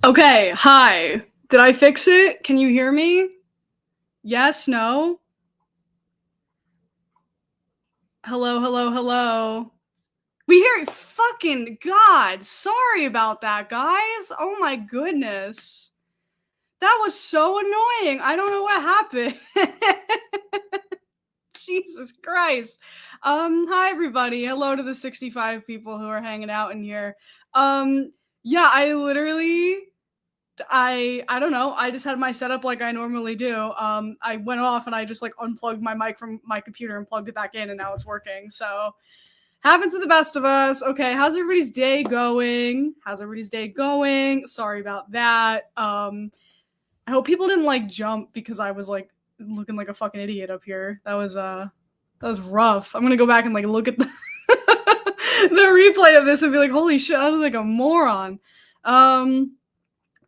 Okay, hi. Did I fix it? Can you hear me? Yes, no? Hello, hello, hello. We hear you. Fucking God. Sorry about that, guys. Oh my goodness. That was so annoying. I don't know what happened. Jesus Christ. Hi everybody. Hello to the 65 people who are hanging out in here. Yeah, I don't know. I just had my setup like I normally do. I went off and I just like unplugged my mic from my computer and plugged it back in, and now it's working. So happens to the best of us. Okay, how's everybody's day going? How's everybody's day going? Sorry about that. I hope people didn't like jump because I was like looking like a fucking idiot up here. That was rough. I'm gonna go back and like look at the the replay of this and be like, holy shit, I look like a moron.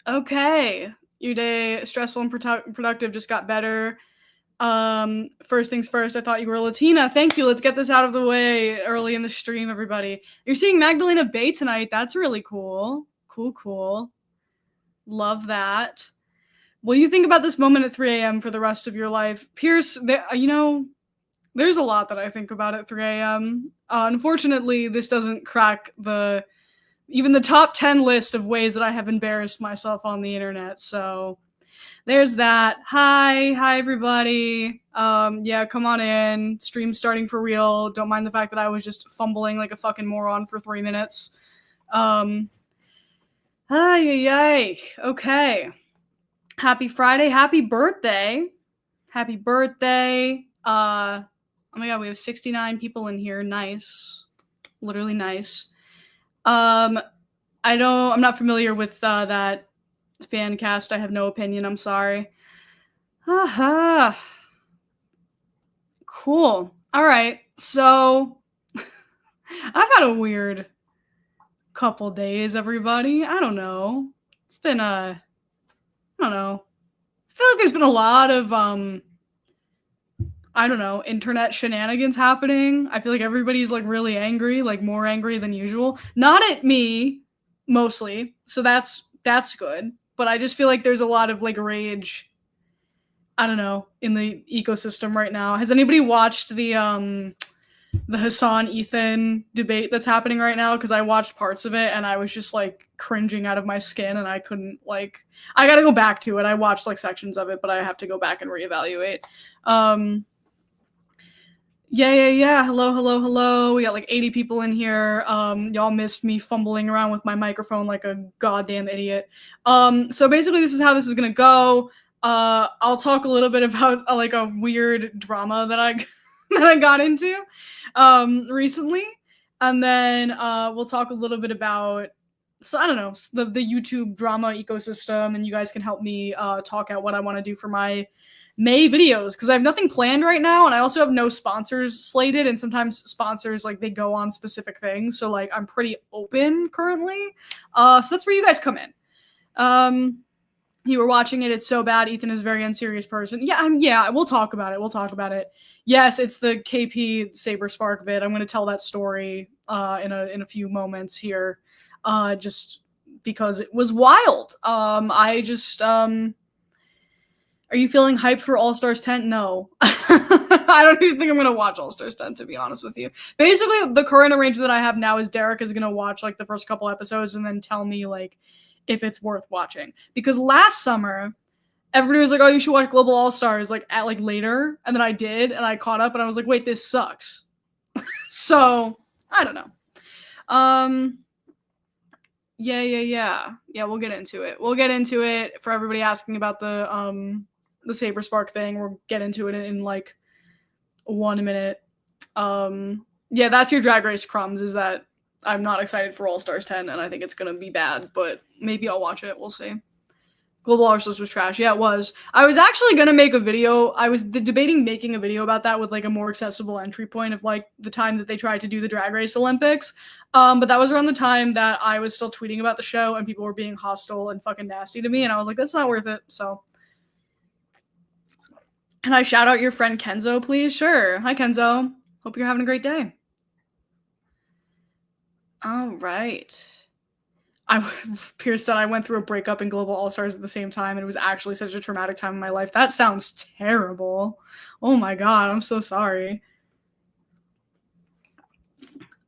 Okay. Your day, stressful and productive, just got better. First things first, I thought you were Latina. Thank you. Let's get this out of the way early in the stream, everybody. You're seeing Magdalena Bay tonight. That's really cool. Cool. Love that. Will you think about this moment at 3 a.m. for the rest of your life? Pierce, there's a lot that I think about at 3 a.m. Unfortunately, this doesn't crack even the top 10 list of ways that I have embarrassed myself on the internet. So there's that. Hi everybody. Yeah, come on in. Stream starting for real. Don't mind the fact that I was just fumbling like a fucking moron for 3 minutes. Okay. Happy Friday. Happy birthday. Happy birthday. Oh my god, we have 69 people in here. Nice. Literally nice. I'm not familiar with that fan cast. I have no opinion. I'm sorry. Haha. Cool. All right. So I've had a weird couple days, everybody. I don't know. It's been I don't know. I feel like there's been a lot of I don't know, internet shenanigans happening. I feel like everybody's like really angry, like more angry than usual. Not at me, mostly. So that's good. But I just feel like there's a lot of like rage, I don't know, in the ecosystem right now. Has anybody watched the Hasan-Ethan debate that's happening right now? Because I watched parts of it and I was just like cringing out of my skin, and I couldn't like, I gotta go back to it. I watched like sections of it, but I have to go back and reevaluate. Yeah. Hello. We got like 80 people in here. Y'all missed me fumbling around with my microphone like a goddamn idiot. So basically this is how this is gonna go. I'll talk a little bit about like a weird drama that I that I got into recently, and then we'll talk a little bit about, so I don't know, the YouTube drama ecosystem, and you guys can help me talk out what I want to do for my May videos, because I have nothing planned right now, and I also have no sponsors slated, and sometimes sponsors like they go on specific things, so like I'm pretty open currently. So that's where you guys come in. You were watching it. It's so bad. Ethan is a very unserious person. Yeah, we'll talk about it. Yes, it's the KP Saber Spark vid. I'm going to tell that story in a few moments here, just because it was wild. Are you feeling hyped for All Stars 10? No. I don't even think I'm going to watch All Stars 10, to be honest with you. Basically, the current arrangement that I have now is Derek is going to watch like the first couple episodes and then tell me like if it's worth watching. Because last summer, everybody was like, oh, you should watch Global All Stars like at like later. And then I did, and I caught up, and I was like, wait, this sucks. So, I don't know. Yeah, we'll get into it. For everybody asking about the Saber Spark thing, we'll get into it in like 1 minute. Yeah, that's your Drag Race crumbs, is that I'm not excited for All Stars 10, and I think it's gonna be bad, but maybe I'll watch it. We'll see. Global All Stars was trash. Yeah, it was. I was actually gonna make a video. I was debating making a video about that with like a more accessible entry point of like the time that they tried to do the Drag Race Olympics. But that was around the time that I was still tweeting about the show and people were being hostile and fucking nasty to me, and I was like, that's not worth it. So, can I shout out your friend Kenzo, please? Sure. Hi, Kenzo. Hope you're having a great day. All right. Pierce said I went through a breakup and Global All Stars at the same time, and it was actually such a traumatic time in my life. That sounds terrible. Oh my god, I'm so sorry.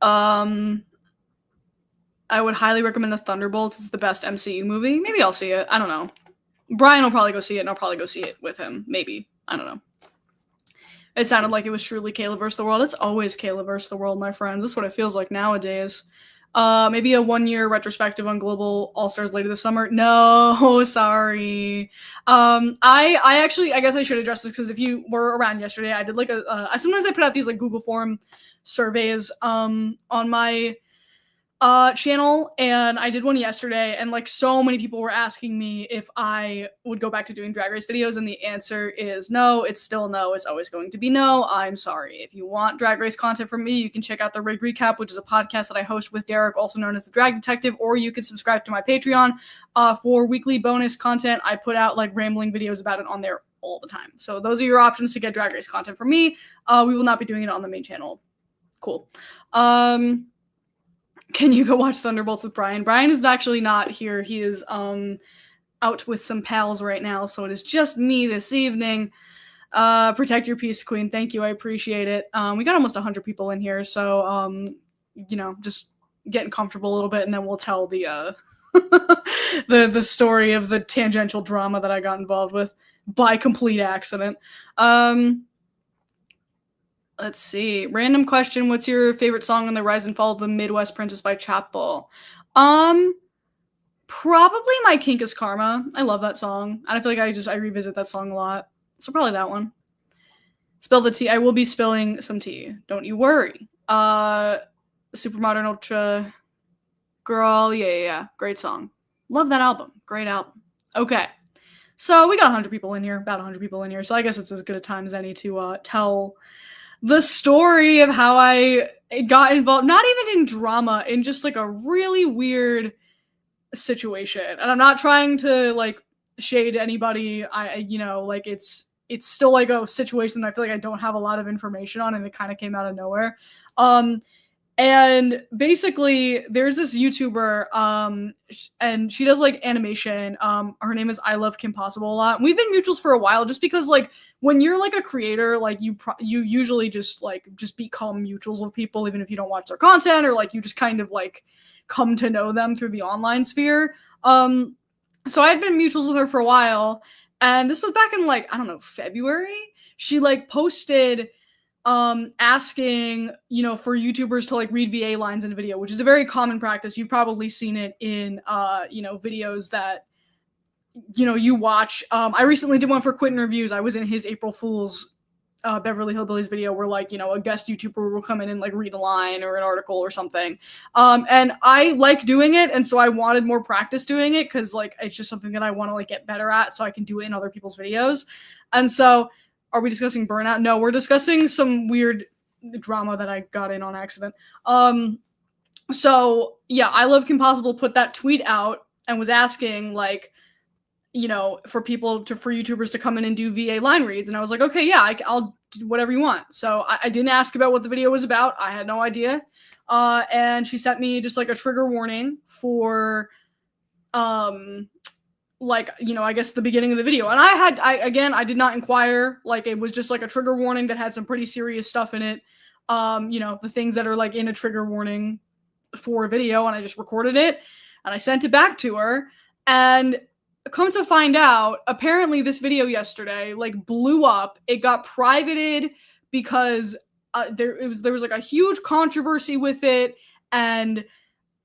I would highly recommend The Thunderbolts. It's the best MCU movie. Maybe I'll see it. I don't know. Brian will probably go see it, and I'll probably go see it with him. Maybe. I don't know. It sounded like it was truly Kayla versus the world. It's always Kayla versus the world, my friends. That's what it feels like nowadays. Maybe a 1-year retrospective on Global All-Stars later this summer. No, sorry. I actually, I guess I should address this because if you were around yesterday, I did like sometimes I put out these like Google form surveys, on my channel, and I did one yesterday, and like so many people were asking me if I would go back to doing Drag Race videos, and the answer is no. It's still no. It's always going to be no. I'm sorry. If you want Drag Race content from me, you can check out the Rig Recap, which is a podcast that I host with Derek, also known as the Drag Detective, or you can subscribe to my Patreon for weekly bonus content. I put out like rambling videos about it on there all the time. So those are your options to get Drag Race content from me. We will not be doing it on the main channel. Cool. Can you go watch Thunderbolts with Brian? Brian is actually not here. He is out with some pals right now, so it is just me this evening. Protect your peace, Queen. Thank you. I appreciate it. We got almost 100 people in here, so you know, just getting comfortable a little bit, and then we'll tell the the story of the tangential drama that I got involved with by complete accident. Let's see. Random question. What's your favorite song on the Rise and Fall of the Midwest Princess by Chapel? Probably My Kink is Karma. I love that song. And I feel like I revisit that song a lot. So probably that one. Spill the tea. I will be spilling some tea. Don't you worry. Supermodern Ultra Girl. Yeah. Great song. Love that album. Great album. Okay. So we got 100 people in here. About 100 people in here. So I guess it's as good a time as any to tell the story of how I got involved, not even in drama, in just like a really weird situation. And I'm not trying to like shade anybody. You know, like it's still like a situation that I feel like I don't have a lot of information on, and it kind of came out of nowhere. And basically there's this YouTuber, and she does like animation. Her name is I Love Kim Possible a lot. We've been mutuals for a while, just because like when you're like a creator, like you usually just become mutuals with people, even if you don't watch their content, or like you just kind of like come to know them through the online sphere. So I had been mutuals with her for a while, and this was back in like, I don't know, February. She like posted asking, you know, for YouTubers to like read VA lines in a video, which is a very common practice. You've probably seen it in you know, videos that, you know, you watch. I recently did one for Quentin Reviews. I was in his April Fool's Beverly Hillbillies video where like, you know, a guest YouTuber will come in and like read a line or an article or something. And I like doing it, and so I wanted more practice doing it, because like it's just something that I want to like get better at, so I can do it in other people's videos. And so are we discussing burnout? No, we're discussing some weird drama that I got in on accident. So yeah, I Love Kim Possible put that tweet out and was asking like, you know, for YouTubers to come in and do VA line reads. And I was like, okay, yeah, I'll do whatever you want. So I didn't ask about what the video was about. I had no idea. And she sent me just like a trigger warning for, like, you know, I guess the beginning of the video. And I did not inquire. Like, it was just like a trigger warning that had some pretty serious stuff in it. You know, the things that are like in a trigger warning for a video, and I just recorded it and I sent it back to her. And come to find out, apparently this video yesterday like blew up. It got privated because there was like a huge controversy with it. And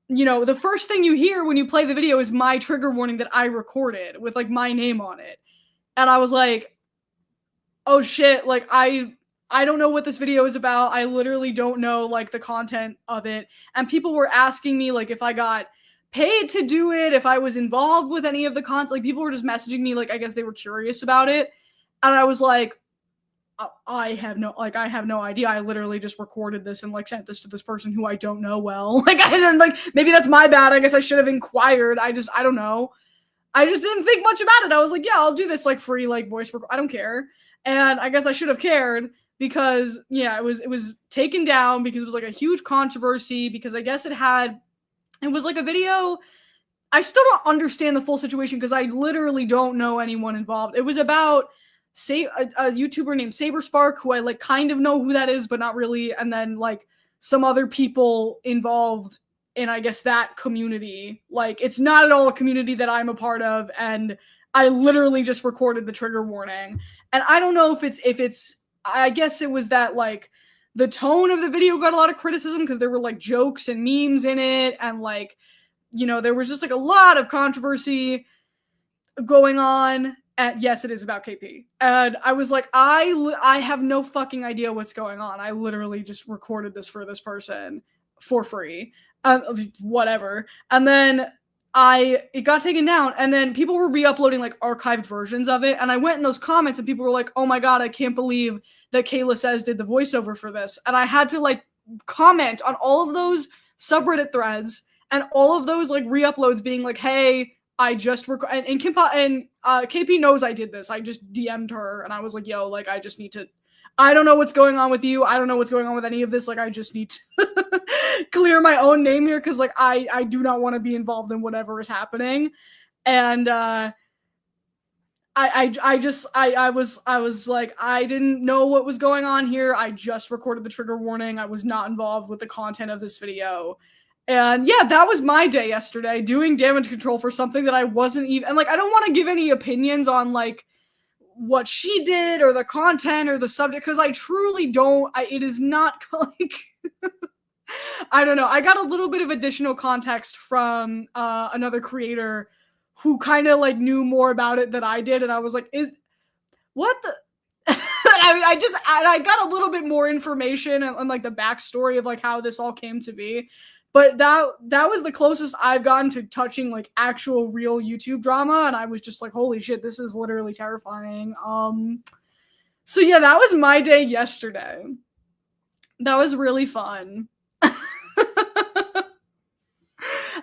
you know, the first thing you hear when you play the video is my trigger warning that I recorded with like my name on it. And I was like, oh shit, like I don't know what this video is about. I literally don't know like the content of it. And people were asking me like if I got paid to do it, if I was involved with any of the content. Like people were just messaging me, like I guess they were curious about it. And I was like, I have no idea. I literally just recorded this and like sent this to this person who I don't know well. Like I didn't, like, maybe that's my bad. I guess I should have inquired. I don't know. I just didn't think much about it. I was like, yeah, I'll do this like free like voice record. I don't care. And I guess I should have cared, because yeah, it was taken down because it was like a huge controversy, because I guess it was like a video I still don't understand the full situation because I literally don't know anyone involved. It was about a YouTuber named SaberSpark, who I like kind of know who that is, but not really, and then like some other people involved in, I guess, that community. Like, it's not at all a community that I'm a part of, and I literally just recorded the trigger warning. And I don't know if it's I guess it was that like the tone of the video got a lot of criticism because there were like jokes and memes in it, and like, you know, there was just like a lot of controversy going on. And yes, it is about KP. And I was like, I have no fucking idea what's going on. I literally just recorded this for this person for free. Whatever. And then it got taken down, and then people were re-uploading like archived versions of it. And I went in those comments and people were like, oh my God, I can't believe that Kayla Says did the voiceover for this. And I had to like comment on all of those subreddit threads and all of those like re-uploads being like, hey, I just and Kimpa and KP knows I did this. I just DM'd her and I was like, yo, like, I just need to, I don't know what's going on with you. I don't know what's going on with any of this. Like, I just need to clear my own name here because like I do not want to be involved in whatever is happening. And I was like, I didn't know what was going on here. I just recorded the trigger warning. I was not involved with the content of this video. And yeah, that was my day yesterday, doing damage control for something that I wasn't even, and like, I don't want to give any opinions on like what she did or the content or the subject, because I truly don't. It is not like, I don't know. I got a little bit of additional context from another creator who kind of like knew more about it than I did, and I was like, what the? I got a little bit more information and like the backstory of like how this all came to be. But that was the closest I've gotten to touching like actual real YouTube drama, and I was just like, holy shit, this is literally terrifying. So yeah, that was my day yesterday. That was really fun.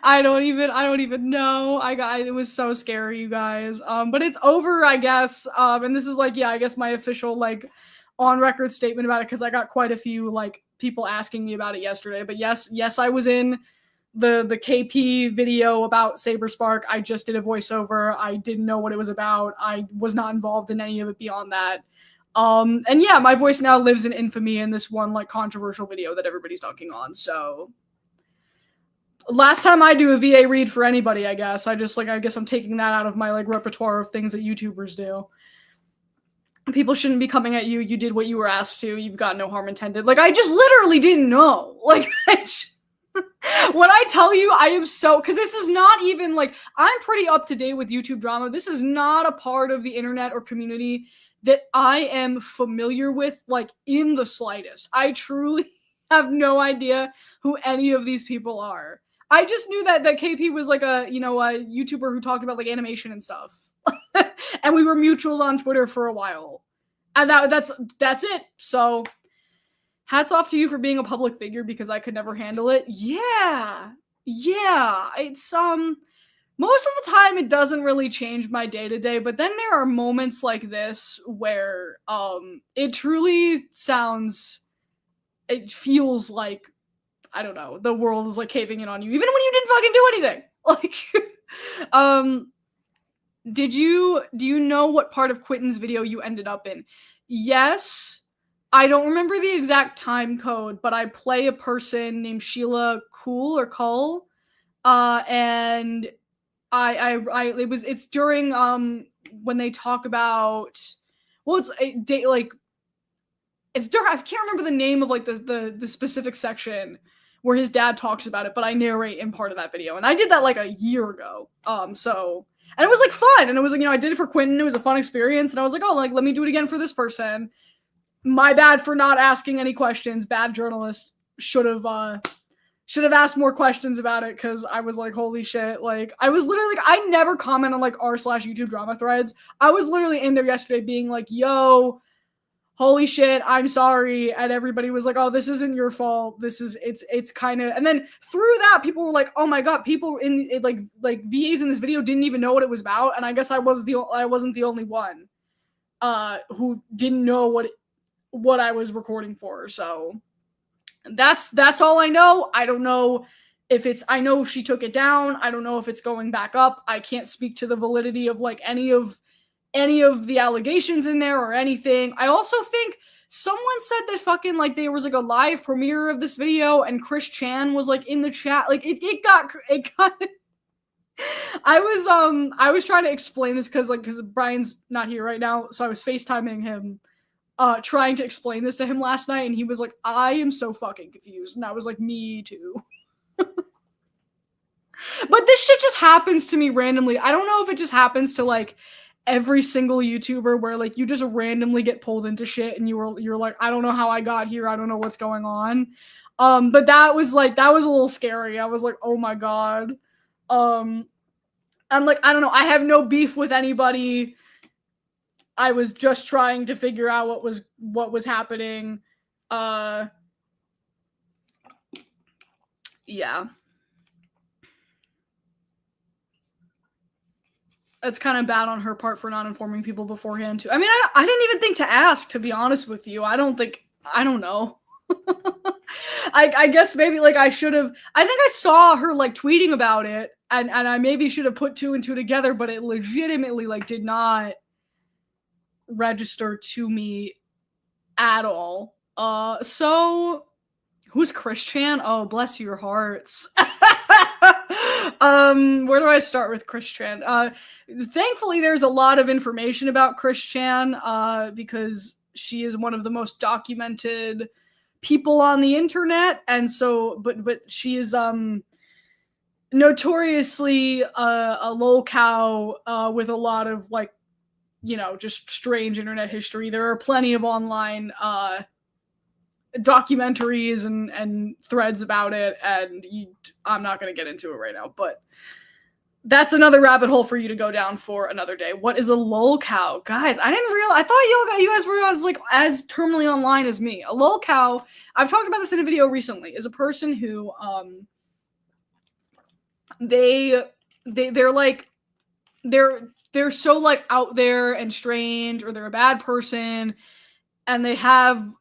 I don't even know. It was so scary, you guys. But it's over, I guess. And this is like, yeah, I guess my official like on record statement about it, because I got quite a few like people asking me about it yesterday. But yes, I was in the KP video about SaberSpark. I just did a voiceover. I didn't know what it was about. I was not involved in any of it beyond that. And yeah, my voice now lives in infamy in this one like controversial video that everybody's dunking on. So last time I do a VA read for anybody, I guess I guess I'm taking that out of my like repertoire of things that YouTubers do. People shouldn't be coming at you. You did what you were asked to. You've got no harm intended. Like, I just literally didn't know. Like, when I tell you, I am so, because this is not even like, I'm pretty up to date with YouTube drama. This is not a part of the internet or community that I am familiar with, like, in the slightest. I truly have no idea who any of these people are. I just knew that KP was like a YouTuber who talked about like animation and stuff. And we were mutuals on Twitter for a while. And that's it. So hats off to you for being a public figure, because I could never handle it. Yeah. It's most of the time it doesn't really change my day-to-day, but then there are moments like this where it truly it feels like, I don't know, the world is like caving in on you, even when you didn't fucking do anything. Like, do you know what part of Quentin's video you ended up in? Yes. I don't remember the exact time code, but I play a person named Sheila Cool or Cull. And it's during when they talk about, well, it's during, I can't remember the name of like the specific section where his dad talks about it, but I narrate in part of that video. And I did that like a year ago. And it was like fun, and it was like, I did it for Quentin. It was a fun experience, and I was like, oh, like, let me do it again for this person. My bad for not asking any questions. Bad journalist. Should have asked more questions about it, because I was like, holy shit. Like, I was literally like, I never comment on like r/YouTube drama threads. I was literally in there yesterday being like, yo, holy shit, I'm sorry. And everybody was like, oh, this isn't your fault. It's kind of, and then through that, people were like, oh my God, people in it, like VAs in this video didn't even know what it was about. And I guess I wasn't the only one who didn't know what I was recording for. So that's all I know. I don't know I know she took it down. I don't know if it's going back up. I can't speak to the validity of like any of the allegations in there or anything. I also think someone said that fucking like there was like a live premiere of this video and Chris Chan was like in the chat. Like it got I was trying to explain this because Brian's not here right now, so I was FaceTiming him, trying to explain this to him last night, and he was like, I am so fucking confused. And I was like, me too. But this shit just happens to me randomly. I don't know if it just happens to like every single YouTuber where like you just randomly get pulled into shit and you're like, I don't know how I got here. I don't know what's going on. But that was a little scary. I was like, oh my God. I'm like, I don't know. I have no beef with anybody. I was just trying to figure out what was happening. Yeah. It's kind of bad on her part for not informing people beforehand too. I mean, I didn't even think to ask, to be honest with you. I don't know. I guess maybe like I should have. I think I saw her like tweeting about it, and I maybe should have put 2 and 2 together, but it legitimately like did not register to me at all. So who's Chris Chan? Oh, bless your hearts. Where do I start with Chris Chan? Thankfully, there's a lot of information about Chris Chan, because she is one of the most documented people on the internet, and so, but she is notoriously a lol cow with a lot of like, just strange internet history. There are plenty of online documentaries and threads about it, and I'm not going to get into it right now, but that's another rabbit hole for you to go down for another day. What is a lol cow? Guys, I didn't realize, I thought you guys were like as terminally online as me. A lol cow, I've talked about this in a video recently, is a person who they're like they're so like out there and strange, or they're a bad person, and they have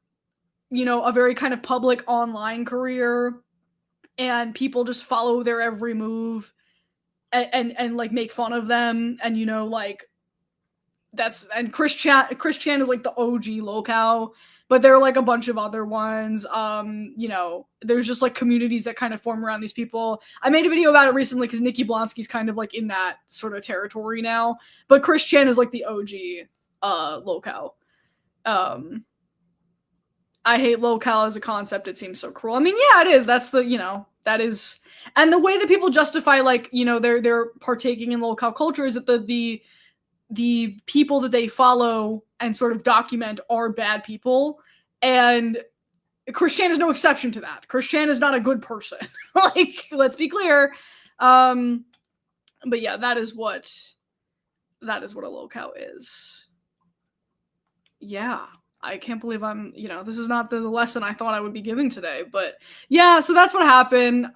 a very kind of public online career, and people just follow their every move and like make fun of them, and like and Chris Chan is like the OG locale, but there are like a bunch of other ones. There's just like communities that kind of form around these people. I made a video about it recently because Nikki Blonsky's kind of like in that sort of territory now, but Chris Chan is like the OG locale. I hate locale as a concept. It seems so cruel. I mean, yeah, it is. That's that is, and the way that people justify like, they're partaking in locale culture is that the people that they follow and sort of document are bad people, and Chris Chan is no exception to that. Chris Chan is not a good person. Like, let's be clear. But yeah, that is what a locale is. Yeah. I can't believe I'm, this is not the lesson I thought I would be giving today, but yeah, so that's what happened.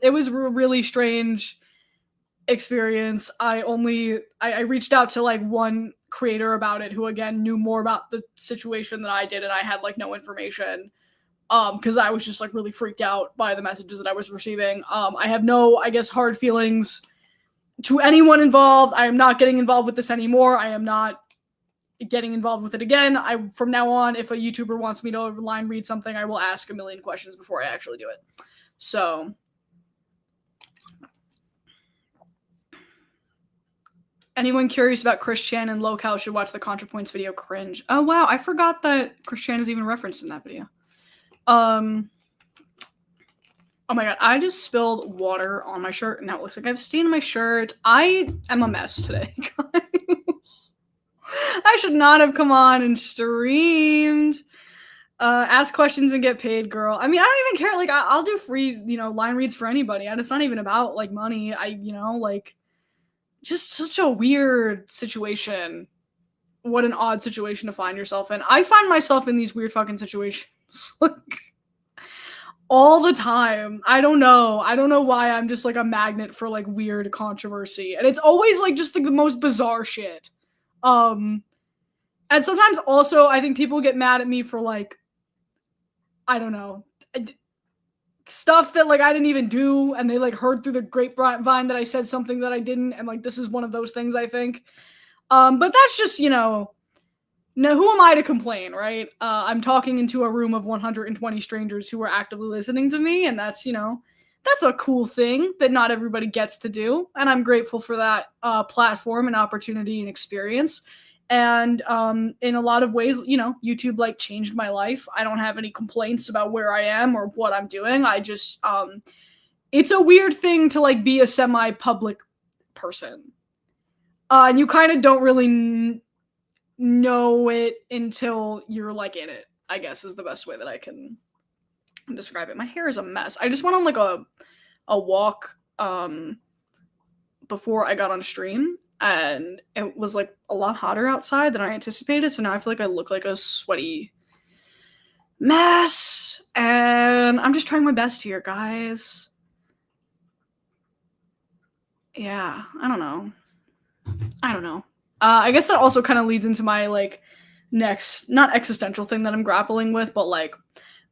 It was a really strange experience. I reached out to like one creator about it who again knew more about the situation than I did, and I had like no information, because I was just like really freaked out by the messages that I was receiving. I have no, I guess, hard feelings to anyone involved. I am not getting involved with this anymore. I am not getting involved with it again. From now on, if a YouTuber wants me to line read something, I will ask a million questions before I actually do it. So anyone curious about Chris Chan and locale should watch the ContraPoints video. Cringe. Oh wow, I forgot that Chris Chan is even referenced in that video. Oh my god, I just spilled water on my shirt, and now it looks like I have a stain on my shirt. I am a mess today, guys. I should not have come on and streamed. Ask questions and get paid, girl. I mean, I don't even care. Like, I'll do free, line reads for anybody. And it's not even about, like, money. Just such a weird situation. What an odd situation to find yourself in. I find myself in these weird fucking situations, like, all the time. I don't know. I don't know why I'm just, like, a magnet for, like, weird controversy. And it's always, like, just, like, the most bizarre shit. And sometimes also I think people get mad at me for like, I don't know, stuff that like I didn't even do, and they like heard through the grapevine that I said something that I didn't, and like this is one of those things, I think. But that's just, you know, no, who am I to complain, right? I'm talking into a room of 120 strangers who are actively listening to me, and that's, you know, that's a cool thing that not everybody gets to do, and I'm grateful for that platform and opportunity and experience. And in a lot of ways, you know, YouTube like changed my life. I don't have any complaints about where I am or what I'm doing. I just it's a weird thing to like be a semi-public person. And you kind of don't really know it until you're like in it, I guess, is the best way that I can describe it. My hair is a mess. I just went on like a walk before I got on stream, and it was like a lot hotter outside than I anticipated, so now I feel like I look like a sweaty mess, and I'm just trying my best here, guys. Yeah, I don't know. I guess that also kind of leads into my like next, not existential thing that I'm grappling with, but like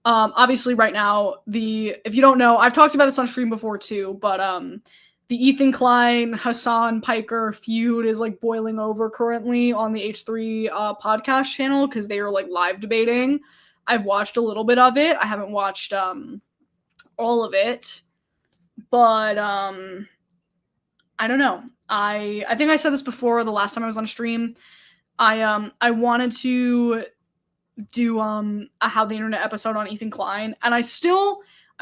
obviously right now, if you don't know, I've talked about this on stream before too, but the Ethan Klein Hasan Piker feud is like boiling over currently on the H3 podcast channel because they are like live debating. I've watched a little bit of it. I haven't watched all of it, but I don't know. I think I said this before the last time I was on stream. I wanted to do a How the Internet episode on Ethan Klein, and I'm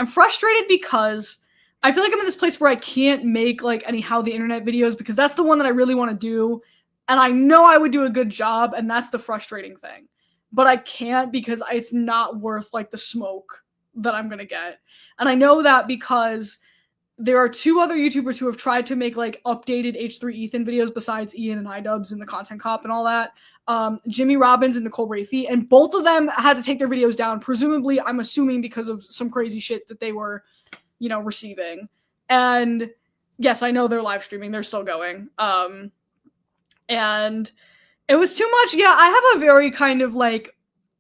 frustrated because I feel like I'm in this place where I can't make like any How the Internet videos because that's the one that I really want to do, and I know I would do a good job, and that's the frustrating thing. But I can't because it's not worth like the smoke that I'm gonna get. And I know that because there are two other YouTubers who have tried to make like updated H3 Ethan videos besides Ian and iDubbbz and the Content Cop and all that. Jimmy Robbins and Nicole Rafey, and both of them had to take their videos down, presumably, I'm assuming, because of some crazy shit that they were, you know, receiving. And yes, I know they're live streaming, they're still going. And it was too much. Yeah, I have a very kind of like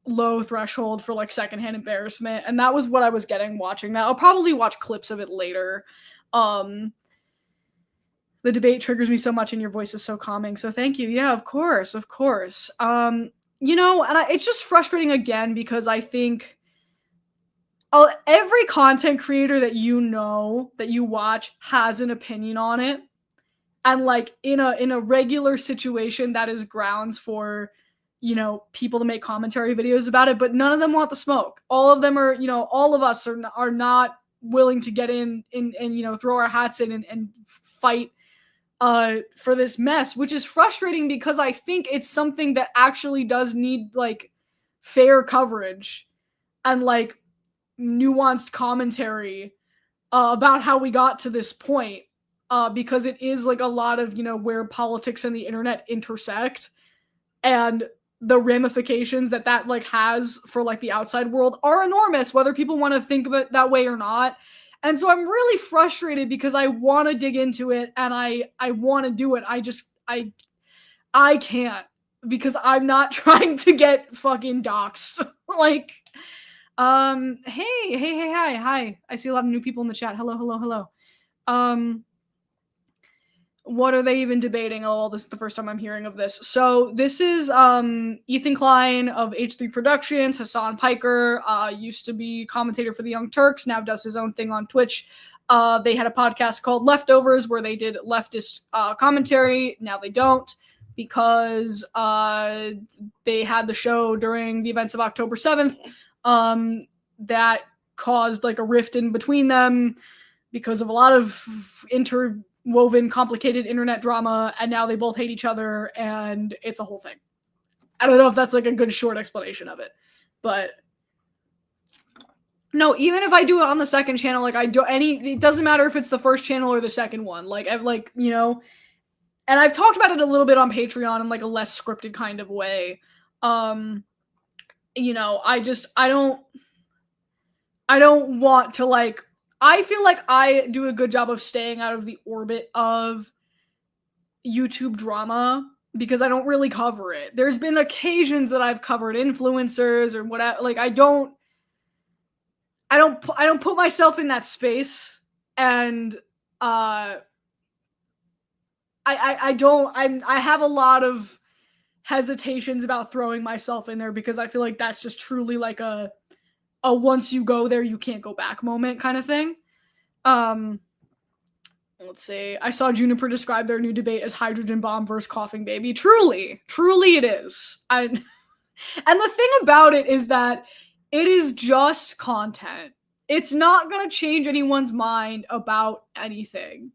low threshold for like secondhand embarrassment, and that was what I was getting watching that. I'll probably watch clips of it later. The debate triggers me so much, and your voice is so calming, so thank you. Yeah, of course. You know, and it's just frustrating again because I think every content creator that you know, that you watch, has an opinion on it, and like in a regular situation that is grounds for, you know, people to make commentary videos about it, but none of them want the smoke. All of them are, you know, all of us are not willing to get in and you know, throw our hats in and fight for this mess, which is frustrating because I think it's something that actually does need like fair coverage and like nuanced commentary about how we got to this point, because it is like a lot of, you know, where politics and the internet intersect, and the ramifications that like has for like the outside world are enormous, whether people want to think of it that way or not. And so I'm really frustrated because I want to dig into it and I want to do it. I can't, because I'm not trying to get fucking doxxed. Like, hi. I see a lot of new people in the chat. Hello. What are they even debating? Oh, this is the first time I'm hearing of this. So this is Ethan Klein of H3 Productions. Hasan Piker used to be commentator for the Young Turks, now does his own thing on Twitch. They had a podcast called Leftovers where they did leftist commentary. Now they don't, because they had the show during the events of October 7th that caused like a rift in between them because of a lot of interwoven, complicated internet drama, and now they both hate each other, and it's a whole thing. I don't know if that's like a good short explanation of it, but no, even if I do it on the second channel, like it doesn't matter if it's the first channel or the second one. Like I've like, you know, and I've talked about it a little bit on Patreon in like a less scripted kind of way. You know, I don't want to like, I feel like I do a good job of staying out of the orbit of YouTube drama because I don't really cover it. There's been occasions that I've covered influencers or whatever. Like I don't I don't put myself in that space, and I have a lot of hesitations about throwing myself in there because I feel like that's just truly like a once you go there you can't go back moment kind of thing. Um let's see. I saw Juniper describe their new debate as hydrogen bomb versus coughing baby. Truly it is. And the thing about it is that it is just content. It's not going to change anyone's mind about anything.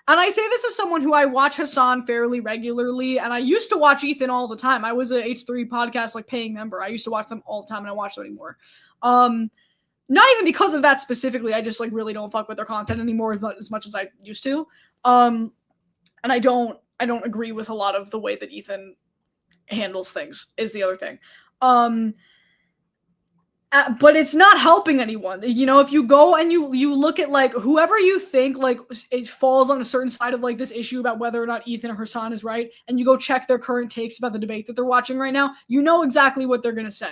And I say this as someone who I watch Hasan fairly regularly, and I used to watch Ethan all the time. I was a H3 podcast like paying member. I used to watch them all the time, and I watch them anymore. Not even because of that specifically. I just like really don't fuck with their content anymore as much as I used to. And I don't agree with a lot of the way that Ethan handles things. Is the other thing. But it's not helping anyone. You know, if you go and you look at like whoever you think like it falls on a certain side of like this issue about whether or not Ethan or Hasan is right, and you go check their current takes about the debate that they're watching right now, you know exactly what they're gonna say.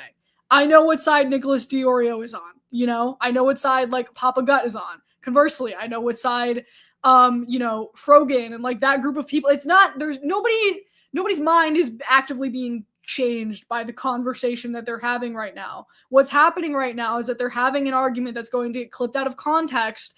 I know what side Nicholas Diorio is on. You know, I know what side like Papa Gut is on. Conversely, I know what side Frogan and like that group of people. It's not there's nobody's mind is actively being changed by the conversation that they're having right now. What's happening right now is that they're having an argument that's going to get clipped out of context,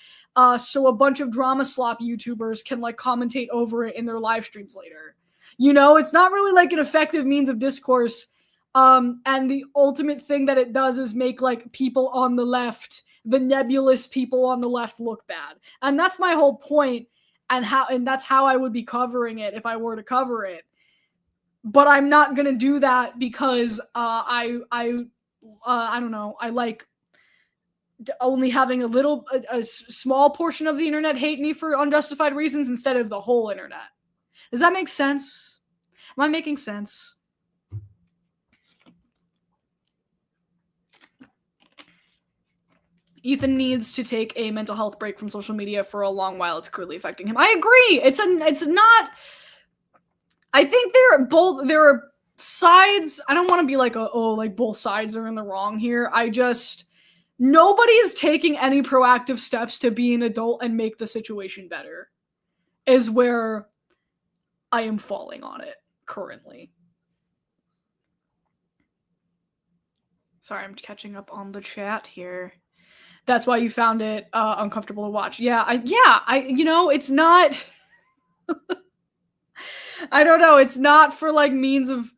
so a bunch of drama slop YouTubers can like commentate over it in their live streams later. You know, it's not really like an effective means of discourse. And the ultimate thing that it does is make like people on the left, the nebulous people on the left, look bad. And that's my whole point, and that's how I would be covering it if I were to cover it. But I'm not gonna do that because I don't know. I like only having a small portion of the internet hate me for unjustified reasons instead of the whole internet. Does that make sense? Am I making sense? Ethan needs to take a mental health break from social media for a long while. It's clearly affecting him. I agree. It's not. I think there are sides. I don't want to be like, like both sides are in the wrong here. Nobody is taking any proactive steps to be an adult and make the situation better, is where I am falling on it currently. Sorry, I'm catching up on the chat here. That's why you found it uncomfortable to watch. It's not. I don't know. It's not for like means of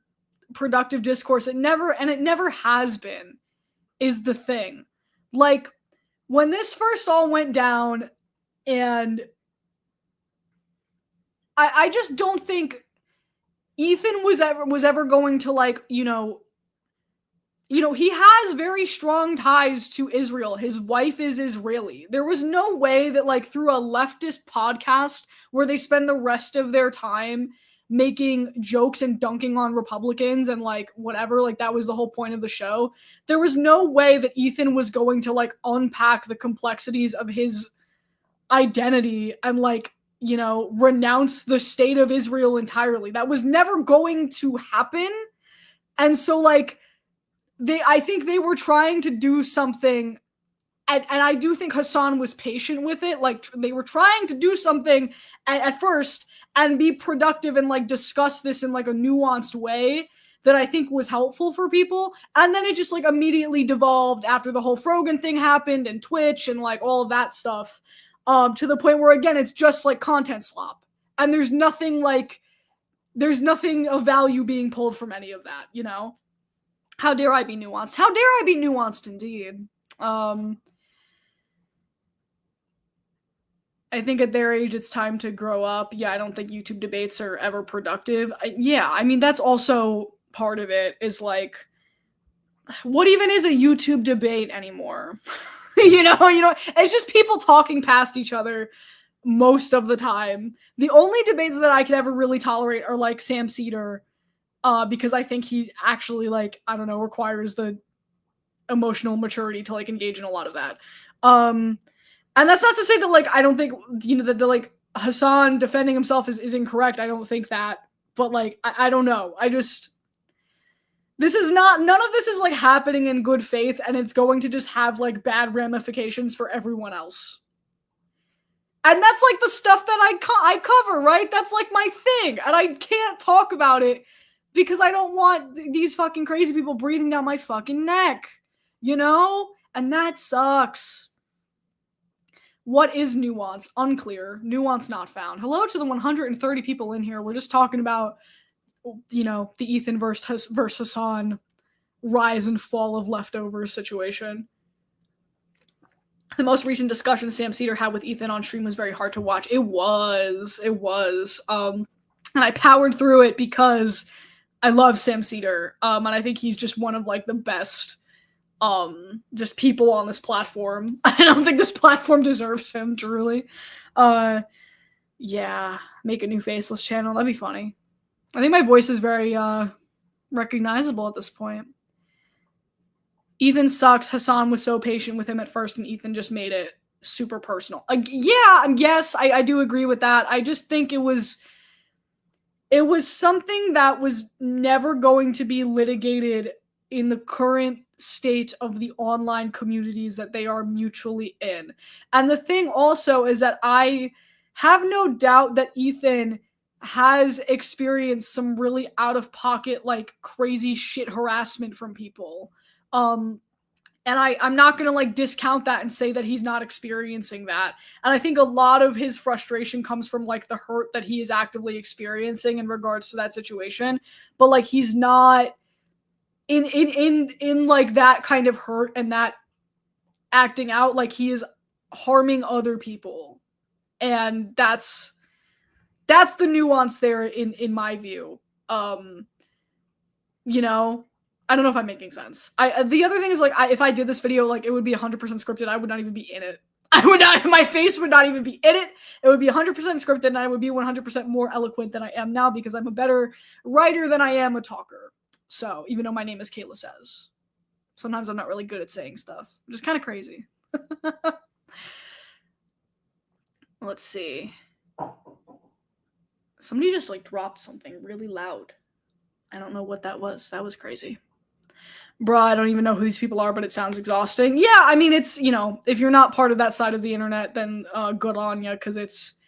productive discourse. It never has been, is the thing. Like when this first all went down, and I just don't think Ethan was ever going to like, he has very strong ties to Israel. His wife is Israeli. There was no way that like through a leftist podcast where they spend the rest of their time making jokes and dunking on Republicans and like whatever, like that was the whole point of the show. There was no way that Ethan was going to like unpack the complexities of his identity and like, renounce the state of Israel entirely. That was never going to happen. And so like, I think they were trying to do something, and I do think Hasan was patient with it. Like they were trying to do something at first and be productive and like discuss this in like a nuanced way that I think was helpful for people. And then it just like immediately devolved after the whole Frogan thing happened and Twitch and like all of that stuff, to the point where again it's just like content slop, and there's nothing of value being pulled from any of that. How dare I be nuanced? How dare I be nuanced indeed? I think at their age, it's time to grow up. Yeah, I don't think YouTube debates are ever productive. That's also part of it, is like, what even is a YouTube debate anymore? It's just people talking past each other most of the time. The only debates that I can ever really tolerate are like Sam Cedar, because I think he actually like, I don't know, requires the emotional maturity to like engage in a lot of that. And that's not to say that like I don't think that the like Hasan defending himself is incorrect. I don't think that, but like I don't know. This none of this is like happening in good faith, and it's going to just have like bad ramifications for everyone else. And that's like the stuff that I cover, right? That's like my thing, and I can't talk about it because I don't want these fucking crazy people breathing down my fucking neck, you know? And that sucks. What is Nuance? Unclear. Nuance not found. Hello to the 130 people in here. We're just talking about, you know, the Ethan versus Hasan rise and fall of leftovers situation. The most recent discussion Sam Cedar had with Ethan on stream was very hard to watch. It was. And I powered through it because I love Sam Cedar. And I think he's just one of like the best just people on this platform. I don't think this platform deserves him, truly. Yeah, make a new faceless channel. That'd be funny. I think my voice is very recognizable at this point. Ethan sucks. Hasan was so patient with him at first, and Ethan just made it super personal. Yes, I do agree with that. I just think it was something that was never going to be litigated in the current state of the online communities that they are mutually in. And the thing also is that I have no doubt that Ethan has experienced some really out-of-pocket, like, crazy shit harassment from people. And I'm not going to, like, discount that and say that he's not experiencing that. And I think a lot of his frustration comes from, like, the hurt that he is actively experiencing in regards to that situation. But, like, he's not in like, that kind of hurt and that acting out, like, he is harming other people. And that's the nuance there in my view. You know, I don't know if I'm making sense. The other thing is, like, if I did this video, like, it would be 100% scripted. I would not even be in it. My face would not even be in it. It would be 100% scripted, and I would be 100% more eloquent than I am now because I'm a better writer than I am a talker. So, even though my name is Kayla Says, sometimes I'm not really good at saying stuff, which is kind of crazy. Let's see. Somebody just, like, dropped something really loud. I don't know what that was. That was crazy. Bruh, I don't even know who these people are, but it sounds exhausting. Yeah, I mean, it's, you know, if you're not part of that side of the internet, then good on ya, because it's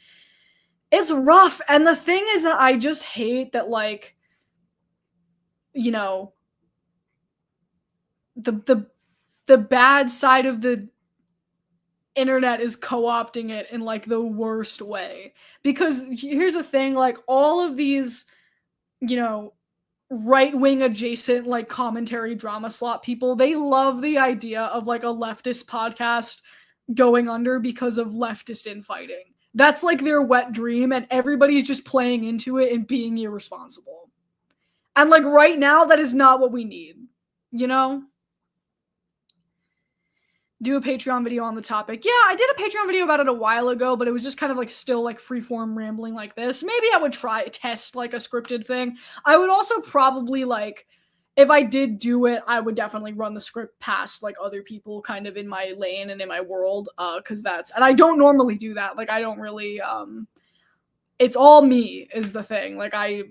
rough. And the thing is that I just hate that, like, you know, the bad side of the internet is co-opting it in, like, the worst way. Because here's the thing, like, all of these, you know, right-wing adjacent, like, commentary drama slot people, they love the idea of, like, a leftist podcast going under because of leftist infighting. That's, like, their wet dream, and everybody's just playing into it and being irresponsible. And, like, right now, that is not what we need, you know? Do a Patreon video on the topic. Yeah, I did a Patreon video about it a while ago, but it was just kind of, like, still, like, freeform rambling like this. Maybe I would test, like, a scripted thing. I would also probably, like, if I did do it, I would definitely run the script past, like, other people kind of in my lane and in my world, because and I don't normally do that. Like, I don't really, it's all me is the thing. Like, I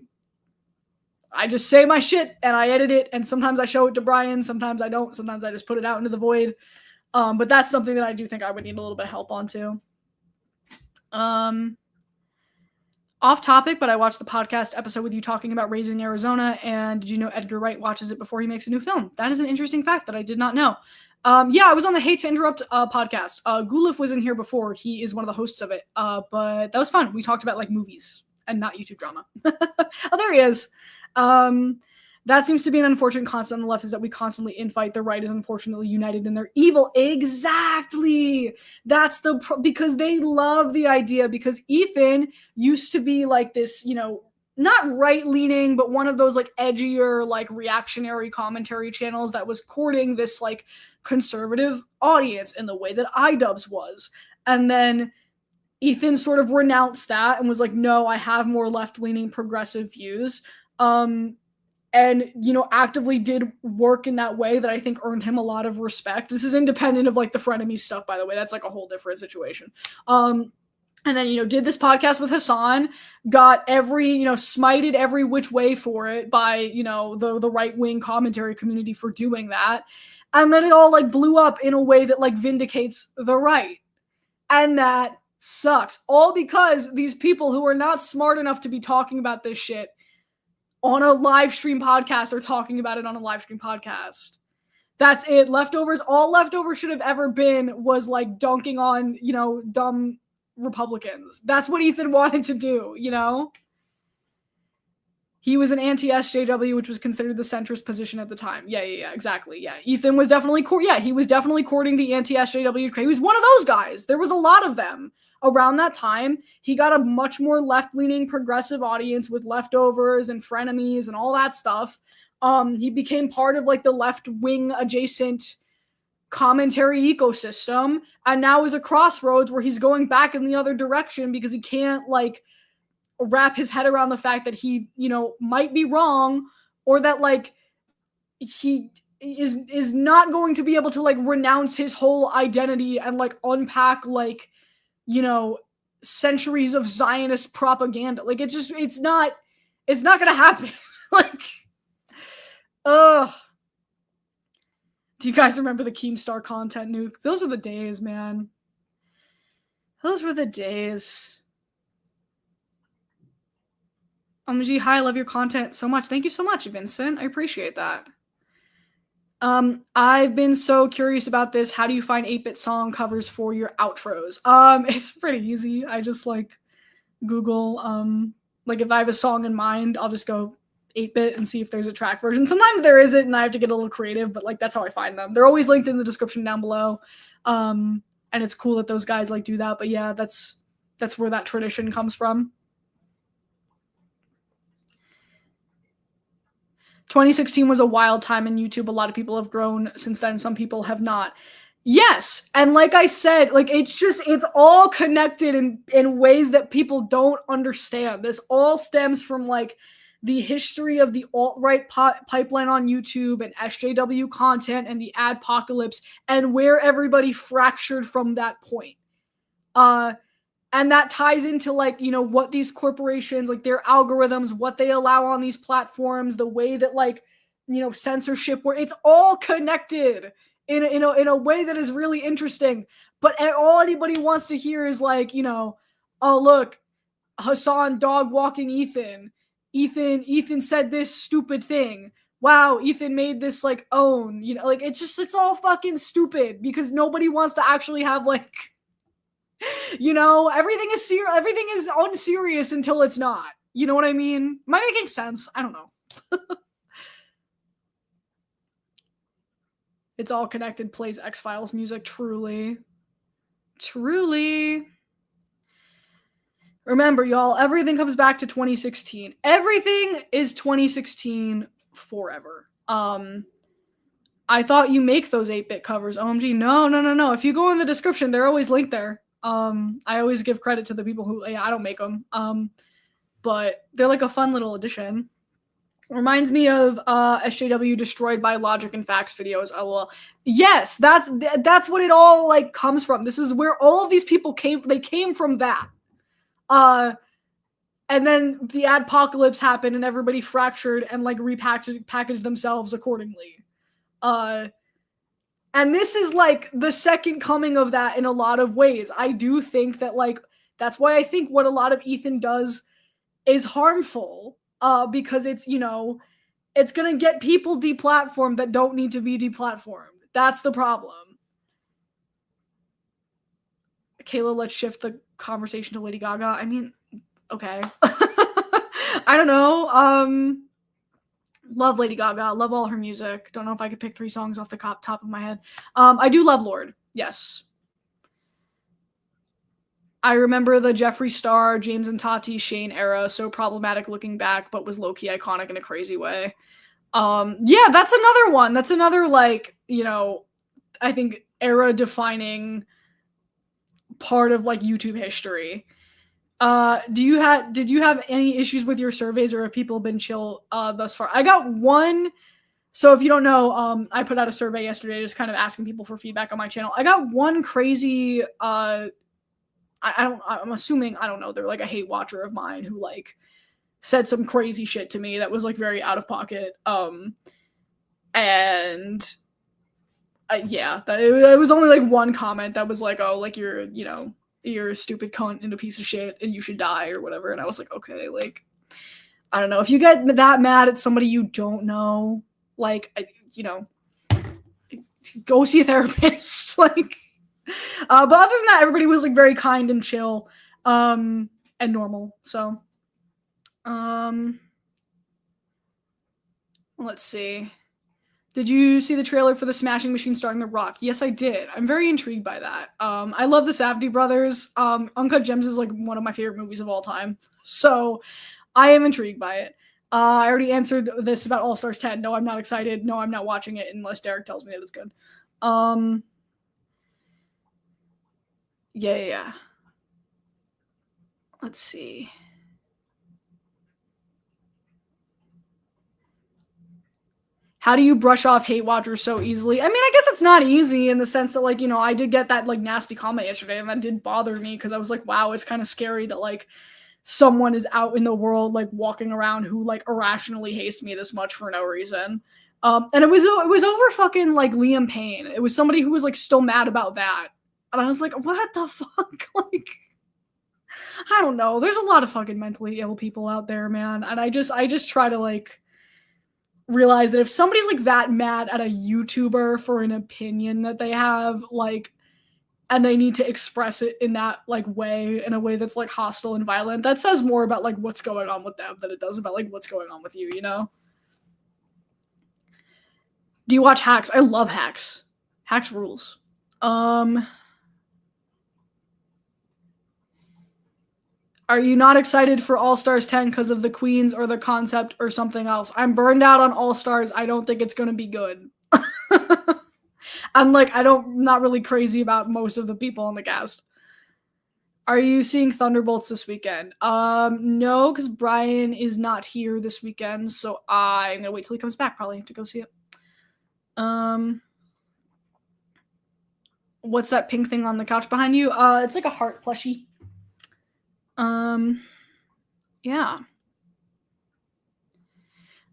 just say my shit and I edit it, and sometimes I show it to Brian, sometimes I don't, sometimes I just put it out into the void. But that's something that I do think I would need a little bit of help on too. Off topic, but I watched the podcast episode with you talking about Raising Arizona, and did you know Edgar Wright watches it before he makes a new film? That is an interesting fact that I did not know. Yeah, I was on the Hate to Interrupt podcast. Gulif was in here before. He is one of the hosts of it. But that was fun. We talked about, like, movies and not YouTube drama. Oh, there he is. That seems to be an unfortunate constant on the left, is that we constantly infight. The right is unfortunately united in their evil. Exactly. That's because they love the idea, because Ethan used to be, like, this, you know, not right-leaning, but one of those, like, edgier, like, reactionary commentary channels that was courting this, like, conservative audience in the way that iDubbbz was. And then Ethan sort of renounced that and was like, no, I have more left-leaning progressive views. And, you know, actively did work in that way that I think earned him a lot of respect. This is independent of, like, the frenemy stuff, by the way. That's, like, a whole different situation. and then, did this podcast with Hasan, got every, smited every which way for it by, the right-wing commentary community for doing that. And then it all, like, blew up in a way that, like, vindicates the right. And that sucks. All because these people who are not smart enough to be talking about this shit on a live stream podcast are talking about it on a live stream podcast. That's it. Leftovers, all Leftovers should have ever been was, like, dunking on, dumb Republicans. That's what Ethan wanted to do, He was an anti-SJW, which was considered the centrist position at the time. Yeah, exactly. Yeah, Ethan was definitely he was definitely courting the anti-SJW. He was one of those guys. There was a lot of them around that time. He got a much more left-leaning progressive audience with Leftovers and Frenemies and all that stuff. He became part of, like, the left-wing adjacent commentary ecosystem, and now is a crossroads where he's going back in the other direction because he can't, like, wrap his head around the fact that he, might be wrong, or that, like, he is not going to be able to, like, renounce his whole identity and, like, unpack, like, centuries of Zionist propaganda. Like, it's not gonna happen. Like, ugh. Do you guys remember the Keemstar content nuke? Those are the days, man. Those were the days. OMG, hi, I love your content so much. Thank you so much, Vincent. I appreciate that. I've been so curious about this. How do you find 8-bit song covers for your outros? It's pretty easy. I just, like, Google, like, if I have a song in mind, I'll just go 8-bit and see if there's a track version. Sometimes there isn't, and I have to get a little creative, but, like, that's how I find them. They're always linked in the description down below. And it's cool that those guys, like, do that. But yeah, that's where that tradition comes from. 2016 was a wild time in YouTube. A lot of people have grown since then. Some people have not. Yes, and like I said, like, it's all connected in ways that people don't understand. This all stems from, like, the history of the alt-right pipeline on YouTube and SJW content and the adpocalypse, and where everybody fractured from that point. And that ties into, like, what these corporations, like, their algorithms, what they allow on these platforms, the way that, like, censorship, where it's all connected in a way that is really interesting. But all anybody wants to hear is, like, oh, look, Hasan dog walking Ethan. Ethan said this stupid thing. Wow, Ethan made this, like, own. Like, it's all fucking stupid because nobody wants to actually have, like, everything is unserious until it's not. You know what I mean? Am I making sense? I don't know. It's all connected, plays X-Files music, truly. Truly. Remember, y'all, everything comes back to 2016. Everything is 2016 forever. I thought you make those 8-bit covers. OMG, no. If you go in the description, they're always linked there. I always give credit to the people who, I don't make them. But they're, like, a fun little addition. Reminds me of SJW destroyed by Logic and Facts videos. LOL. Yes, that's what it all, like, comes from. This is where all of these people came. They came from that. And then the adpocalypse happened and everybody fractured and, like, packaged themselves accordingly. And this is, like, the second coming of that in a lot of ways. I do think that, like, that's why I think what a lot of Ethan does is harmful, because it's, it's gonna get people deplatformed that don't need to be deplatformed. That's the problem. Kayla, let's shift the conversation to Lady Gaga. I mean, okay. I don't know. Love Lady Gaga. Love all her music. Don't know if I could pick 3 songs off the top of my head. I do love Lorde. Yes. I remember the Jeffree Star, James and Tati, Shane era. So problematic looking back, but was low-key iconic in a crazy way. Yeah, that's another one. That's another, like, I think era-defining part of, like, YouTube history. Did you have any issues with your surveys, or have people been chill thus far? I got one. So if you don't know, I put out a survey yesterday just kind of asking people for feedback on my channel. I got one crazy I I'm assuming, I don't know, they're like a hate watcher of mine who like said some crazy shit to me that was like very out of pocket. And yeah, it was only like one comment that was like, oh, like you're a stupid cunt and a piece of shit and you should die or whatever. And I was like, okay, like, I don't know, if you get that mad at somebody you don't know, like, go see a therapist. Like, but other than that, everybody was like very kind and chill, and normal. So, let's see. Did you see the trailer for the Smashing Machine starring The Rock? Yes, I did. I'm very intrigued by that. I love the Safdie brothers. Uncut Gems is like one of my favorite movies of all time. So I am intrigued by it. I already answered this about All Stars 10. No, I'm not excited. No, I'm not watching it unless Derek tells me that it's good. Yeah. Let's see. How do you brush off hate watchers so easily? I mean, I guess it's not easy in the sense that, like, I did get that, like, nasty comment yesterday, and that did bother me, because I was like, wow, it's kind of scary that, like, someone is out in the world, like, walking around who, like, irrationally hates me this much for no reason. And it was over fucking, like, Liam Payne. It was somebody who was, like, still mad about that. And I was like, what the fuck? Like, I don't know. There's a lot of fucking mentally ill people out there, man. And I just try to, like, realize that if somebody's like that mad at a YouTuber for an opinion that they have, like, and they need to express it in that like way, in a way that's like hostile and violent, that says more about like what's going on with them than it does about like what's going on with you, you know? Do you watch Hacks? I love Hacks. Hacks rules. Are you not excited for All Stars 10 because of the queens or the concept or something else? I'm burned out on All Stars. I don't think it's going to be good. And like, I'm not really crazy about most of the people on the cast. Are you seeing Thunderbolts this weekend? No, because Brian is not here this weekend, so I'm gonna wait till he comes back probably to go see it. What's that pink thing on the couch behind you? It's like a heart plushie. Yeah.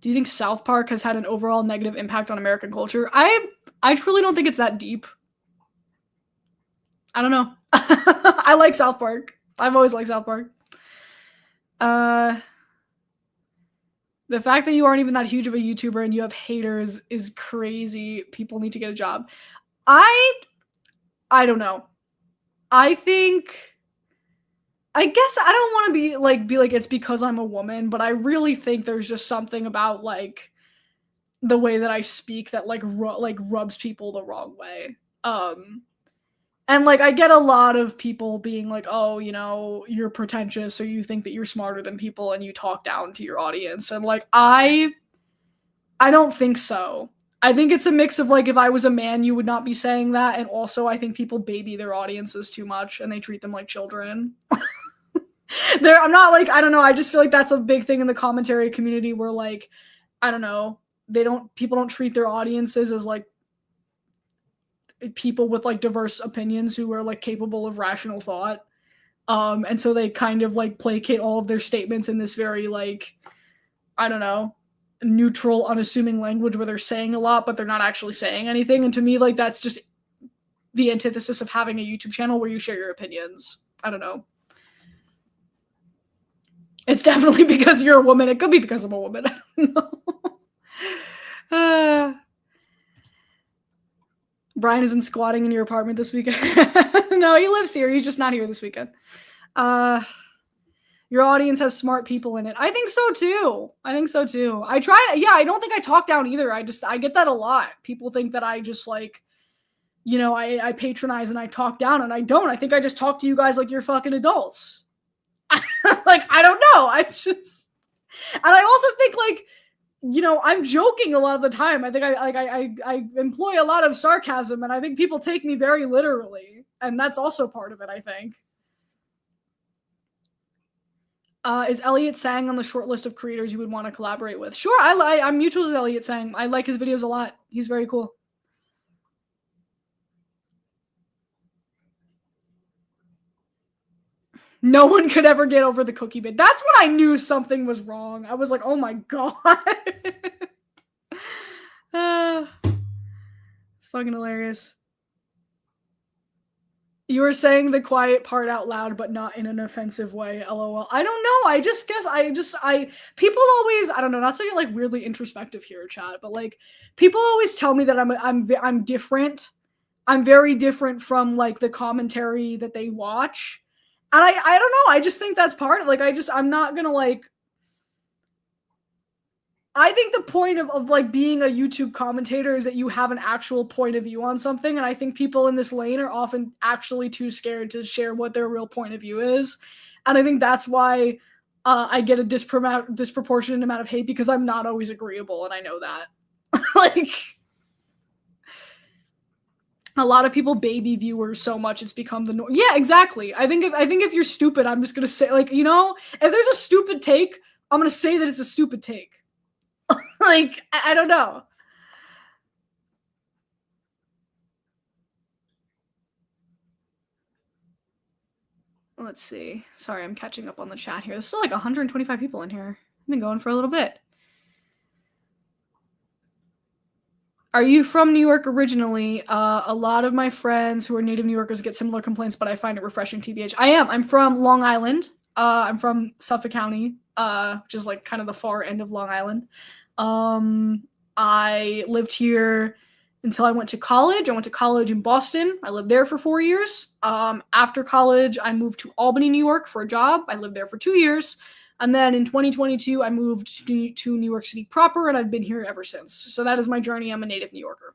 Do you think South Park has had an overall negative impact on American culture? I truly don't think it's that deep. I don't know. I like South Park. I've always liked South Park. The fact that you aren't even that huge of a YouTuber and you have haters is crazy. People need to get a job. I don't know. I guess I don't want to be like it's because I'm a woman, but I really think there's just something about like the way that I speak that like rubs people the wrong way. And like I get a lot of people being like, "Oh, you're pretentious, or you think that you're smarter than people and you talk down to your audience." And like I don't think so. I think it's a mix of like, if I was a man, you would not be saying that, and also I think people baby their audiences too much and they treat them like children. I'm not like, I don't know, I just feel like that's a big thing in the commentary community where like, I don't know, people don't treat their audiences as like people with like diverse opinions who are like capable of rational thought. And so they kind of like placate all of their statements in this very like, I don't know, neutral, unassuming language where they're saying a lot, but they're not actually saying anything. And to me, like, that's just the antithesis of having a YouTube channel where you share your opinions. I don't know. It's definitely because you're a woman. It could be because I'm a woman. I don't know. Brian isn't squatting in your apartment this weekend. No, he lives here. He's just not here this weekend. Your audience has smart people in it. I think so too. I don't think I talk down either. I get that a lot. People think that I just like, I patronize and I talk down, and I don't. I think I just talk to you guys like you're fucking adults. Like, I don't know. And I also think like, I'm joking a lot of the time. I think I employ a lot of sarcasm, and I think people take me very literally, and that's also part of it, I think. Is Elliot Sang on the short list of creators you would want to collaborate with? Sure, I'm mutuals with Elliot Sang. I like his videos a lot. He's very cool. No one could ever get over the cookie bit. That's when I knew something was wrong. I was like, oh my god. It's fucking hilarious. You were saying the quiet part out loud, but not in an offensive way. LOL. I don't know. I just guess people always, I don't know, not to get like weirdly introspective here, chat, but like people always tell me that I'm different. I'm very different from like the commentary that they watch. And I don't know. I just think that's part of like I'm not gonna like I think the point of like being a YouTube commentator is that you have an actual point of view on something, and I think people in this lane are often actually too scared to share what their real point of view is, and I think that's why I get a disproportionate amount of hate because I'm not always agreeable, and I know that. Like a lot of people baby viewers so much it's become the norm. Yeah, exactly. I think if you're stupid, I'm just gonna say like if there's a stupid take, I'm gonna say that it's a stupid take. Like, I don't know. Let's see. Sorry, I'm catching up on the chat here. There's still like 125 people in here. I've been going for a little bit. Are you from New York originally? A lot of my friends who are native New Yorkers get similar complaints, but I find it refreshing, TBH. I am. I'm from Long Island. I'm from Suffolk County, which is like kind of the far end of Long Island. I lived here until I went to college. I went to college in Boston. I lived there for 4 years. After college, I moved to Albany, New York for a job. I lived there for 2 years. And then in 2022, I moved to New York City proper, and I've been here ever since. So that is my journey. I'm a native New Yorker.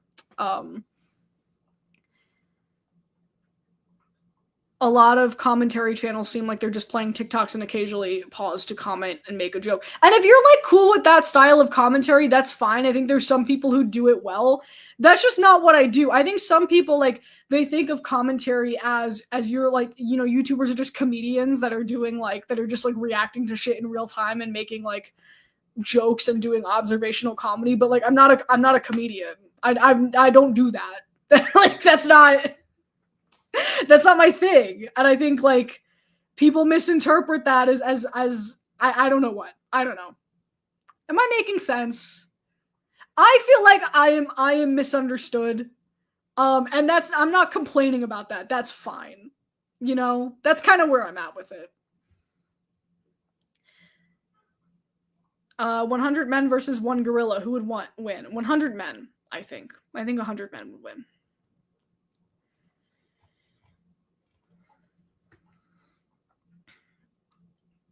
A lot of commentary channels seem like they're just playing TikToks and occasionally pause to comment and make a joke. And if you're like cool with that style of commentary, that's fine. I think there's some people who do it well. That's just not what I do. I think some people like they think of commentary as you're like, YouTubers are just comedians that are doing like that are just like reacting to shit in real time and making like jokes and doing observational comedy, but like I'm not a comedian. I don't do that. Like that's not my thing. And I think like people misinterpret that as I don't know what. I don't know. Am I making sense? I feel like I am misunderstood. And I'm not complaining about that. That's fine. That's kind of where I'm at with it. 100 men versus one gorilla. Who would win? 100 men, I think. I think 100 men would win.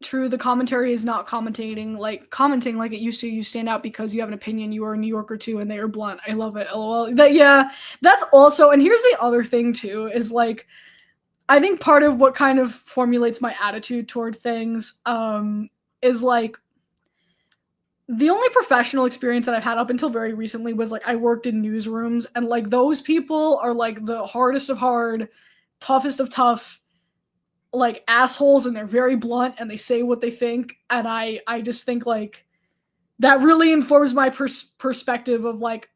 True, the commentary is not commenting like it used to. You stand out because you have an opinion. You are a New Yorker too, and they are blunt. I love it. LOL. That's also. And here's the other thing too: is like, I think part of what kind of formulates my attitude toward things, is like, the only professional experience that I've had up until very recently was like I worked in newsrooms, and like those people are like the hardest of hard, toughest of tough, like assholes, and they're very blunt and they say what they think, and I just think like that really informs my perspective of like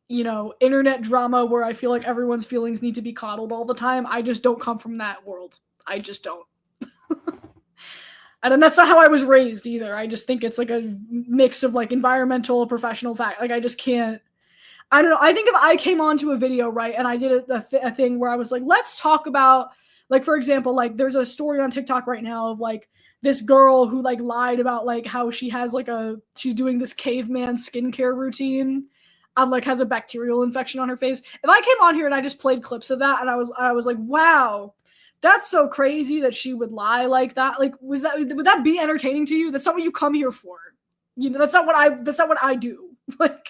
internet drama where I feel like everyone's feelings need to be coddled all the time. I just don't come from that world. I just don't. And that's not how I was raised either. I just think it's like a mix of like environmental, professional fact. Like I just can't. I don't know. I think if I came onto a video, right, and I did a thing where I was like, let's talk about, like, for example, like there's a story on TikTok right now of like this girl who like lied about like how she has like she's doing this caveman skincare routine and like has a bacterial infection on her face. If I came on here and I just played clips of that and I was like, wow, that's so crazy that she would lie like that. Like, would that be entertaining to you? That's not what you come here for. That's not what I do. Like,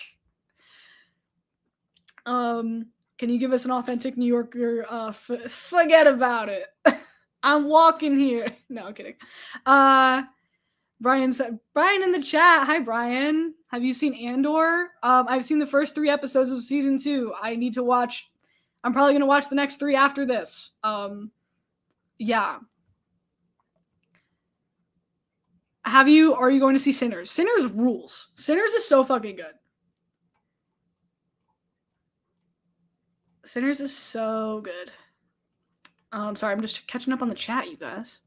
can you give us an authentic New Yorker? Forget about it. I'm walking here. No, I'm kidding. Brian in the chat. Hi, Brian. Have you seen Andor? I've seen the first 3 episodes of season 2. I need to watch. I'm probably gonna watch the next 3 after this. Yeah. Are you going to see Sinners? Sinners rules. Sinners is so fucking good. Sinners is so good. Sorry, I'm just catching up on the chat, you guys.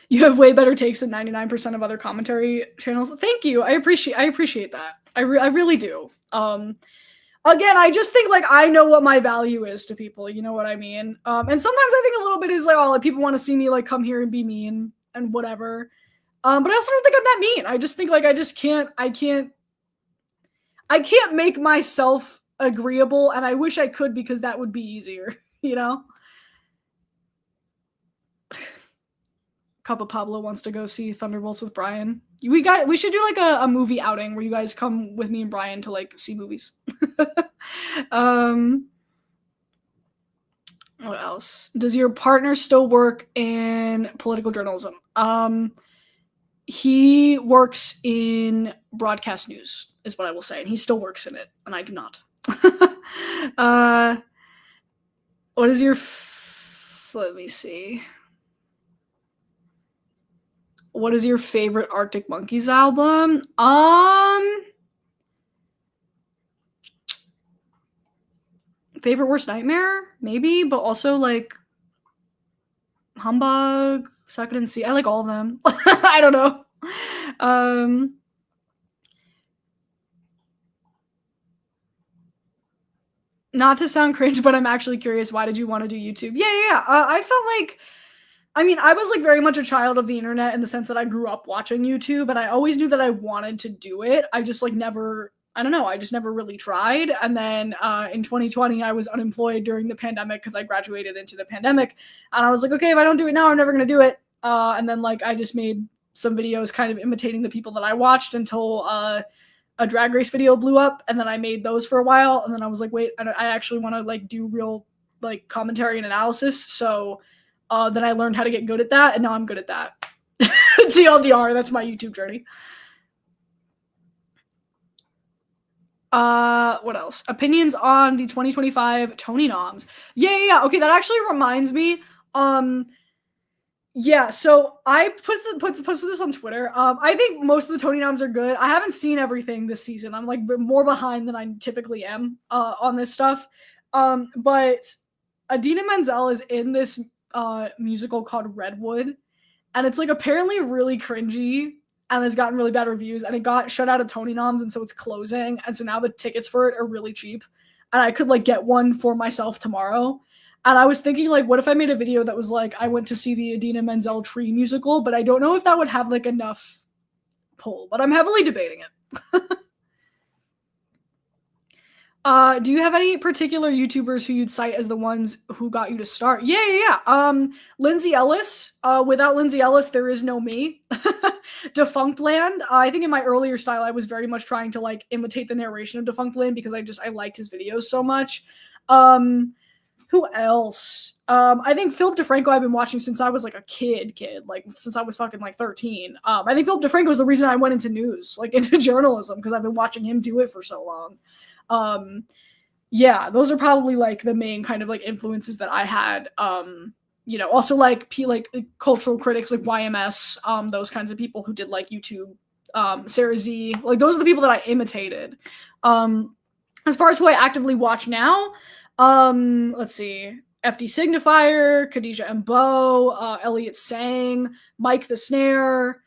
You have way better takes than 99% of other commentary channels. Thank you. I appreciate that. I really do. Again, I just think like I know what my value is to people. You know what I mean? And sometimes I think a little bit is like, oh, like people want to see me like come here and be mean and whatever. But I also don't think I'm that mean. I just think like I can't make myself agreeable, and I wish I could because that would be easier. You know? Cup Pablo wants to go see Thunderbolts with Brian. We should do like a movie outing where you guys come with me and Brian to like see movies. What else? Does your partner still work in political journalism? He works in broadcast news, is what I will say, and he still works in it, and I do not. What is your? Let me see. What is your favorite Arctic Monkeys album? Favorite Worst Nightmare? Maybe, but also like Humbug, Second and See. I like all of them. I don't know. Not to sound cringe, but I'm actually curious. Why did you want to do YouTube? Yeah. I felt like, I mean, I was like very much a child of the internet in the sense that I grew up watching YouTube, and I always knew that I wanted to do it. I just like never, I don't know, I just never really tried. And then in 2020, I was unemployed during the pandemic because I graduated into the pandemic. And I was like, okay, if I don't do it now, I'm never going to do it. And then like I just made some videos kind of imitating the people that I watched until a Drag Race video blew up. And then I made those for a while. And then I was like, wait, I actually want to like do real like commentary and analysis. So then I learned how to get good at that. And now I'm good at that. TLDR, that's my YouTube journey. What else? Opinions on the 2025 Tony noms. Yeah. Okay, that actually reminds me. Yeah, so I posted this on Twitter. I think most of the Tony noms are good. I haven't seen everything this season. I'm like more behind than I typically am on this stuff. But Idina Menzel is in this musical called Redwood, and it's like apparently really cringy and has gotten really bad reviews, and it got shut out of Tony noms, and so it's closing, and so now the tickets for it are really cheap, and I could like get one for myself tomorrow. And I was thinking, like, what if I made a video that was like, I went to see the Idina Menzel Tree musical, but I don't know if that would have like enough pull, but I'm heavily debating it. Do you have any particular YouTubers who you'd cite as the ones who got you to start? Yeah. Lindsay Ellis. Without Lindsay Ellis, there is no me. Defunct Land. I think in my earlier style, I was very much trying to like imitate the narration of Defunct Land because I liked his videos so much. Who else? I think Philip DeFranco I've been watching since I was like a kid, like since I was fucking like 13. I think Philip DeFranco is the reason I went into news, like into journalism, because I've been watching him do it for so long. Yeah, those are probably like the main kind of like influences that I had. Also like cultural critics like YMS, those kinds of people who did like YouTube, Sarah Z, like those are the people that I imitated. As far as who I actively watch now, let's see. FD Signifier, Khadijah Mbo, Elliot Sang, Mike the Snare,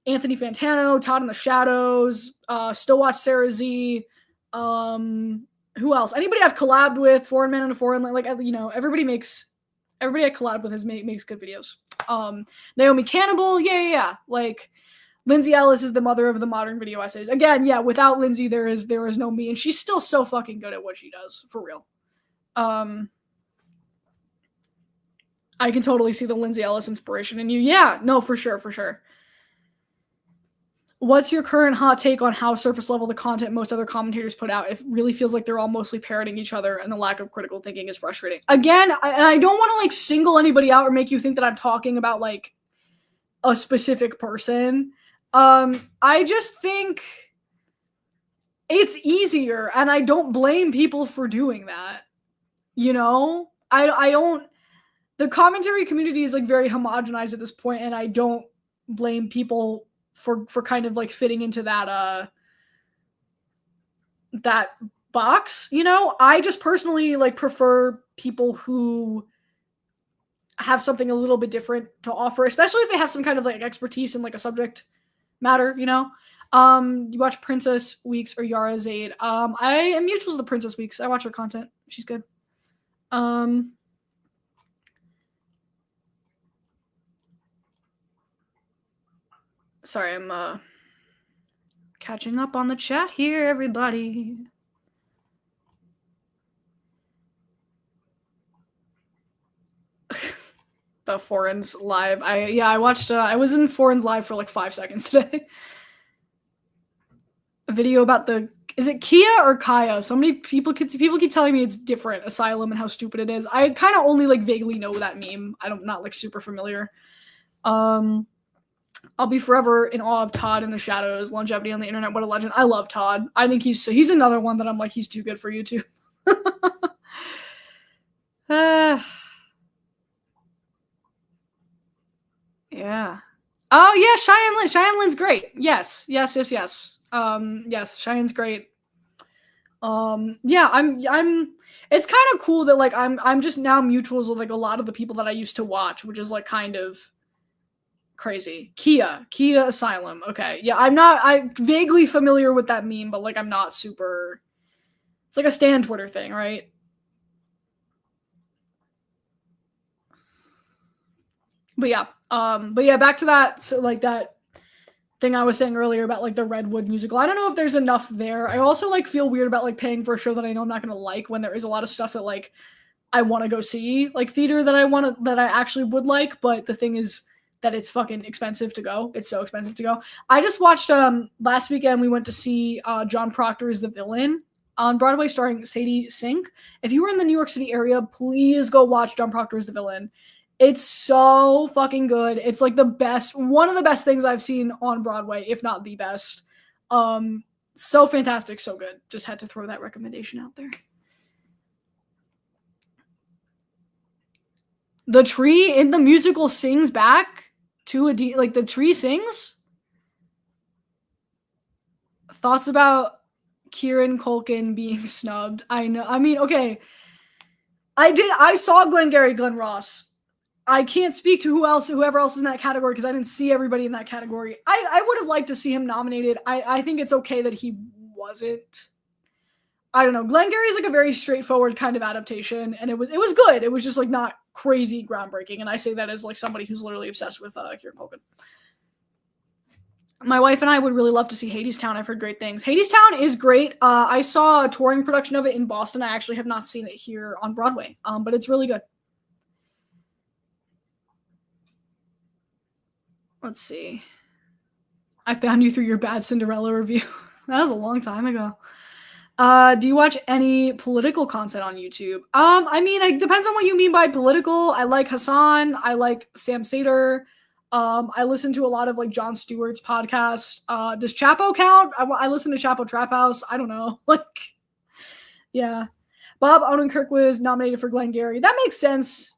Anthony Fantano, Todd in the Shadows, still watch Sarah Z. Who else? Anybody I've collabed with, Foreign Man in a Foreign Land, like everybody I collab with makes good videos. Naomi Cannibal, yeah. Like Lindsay Ellis is the mother of the modern video essays. Again, yeah, without Lindsay there is no me, and she's still so fucking good at what she does, for real. I can totally see the Lindsay Ellis inspiration in you. Yeah, no, for sure. What's your current hot take on how surface level the content most other commentators put out? It really feels like they're all mostly parroting each other, and the lack of critical thinking is frustrating. Again, I don't want to like single anybody out or make you think that I'm talking about like a specific person. I just think it's easier, and I don't blame people for doing that. I don't. The commentary community is like very homogenized at this point, and I don't blame people for kind of like fitting into that box. I just personally like prefer people who have something a little bit different to offer, especially if they have some kind of like expertise in like a subject matter, you know. You watch Princess Weeks or Yara Zaid. I am mutual to the Princess Weeks. I watch her content. She's good. Sorry, I'm catching up on the chat here, everybody. The Foreign's live. I watched. I was in Foreign's live for like 5 seconds today. A video about the. Is it Kia or Kaya? So many people keep telling me it's different. Asylum and how stupid it is. I kind of only like vaguely know that meme. I'm not like super familiar. I'll be forever in awe of Todd in the Shadows. Longevity on the internet. What a legend. I love Todd. I think he's another one that I'm like he's too good for YouTube. Yeah. Oh yeah, Cheyenne Lynn. Cheyenne Lynn's great. Yes. Yes, Cheyenne's great. Yeah, I'm it's kind of cool that like I'm just now mutuals with like a lot of the people that I used to watch, which is like kind of crazy. Kia Asylum. Okay. Yeah, I'm vaguely familiar with that meme, but like I'm not super. It's like a Stan Twitter thing, right? But yeah, back to that. So like that thing I was saying earlier about like the Redwood musical. I don't know if there's enough there. I also like feel weird about like paying for a show that I know I'm not gonna like when there is a lot of stuff that like I want to go see, like theater that I actually would like. But the thing is that it's fucking expensive to go. It's so expensive to go. I just watched last weekend we went to see John Proctor is the Villain on Broadway starring Sadie Sink. If you were in the New York City area, please go watch John Proctor is the Villain. It's so fucking good. It's like one of the best things I've seen on Broadway, if not the best. So fantastic, so good. Just had to throw that recommendation out there. The tree in the musical sings back to like the tree sings. Thoughts about Kieran Culkin being snubbed. I know. I mean, okay. I saw Glengarry Glen Ross. I can't speak to whoever else is in that category because I didn't see everybody in that category. I would have liked to see him nominated. I think it's okay that he wasn't. I don't know. Glengarry is like a very straightforward kind of adaptation, and it was good. It was just like not crazy groundbreaking, and I say that as like somebody who's literally obsessed with Kieran Culkin. My wife and I would really love to see Hadestown. I've heard great things. Hadestown is great. I saw a touring production of it in Boston. I actually have not seen it here on Broadway, but it's really good. Let's see. I found you through your bad Cinderella review. That was a long time ago. Do you watch any political content on YouTube? I mean, it depends on what you mean by political. I like Hasan. I like Sam Sater. I listen to a lot of like Jon Stewart's podcast. Does Chapo count? I listen to Chapo Trap House. I don't know. Like, yeah. Bob Odenkirk was nominated for Glengarry. That makes sense.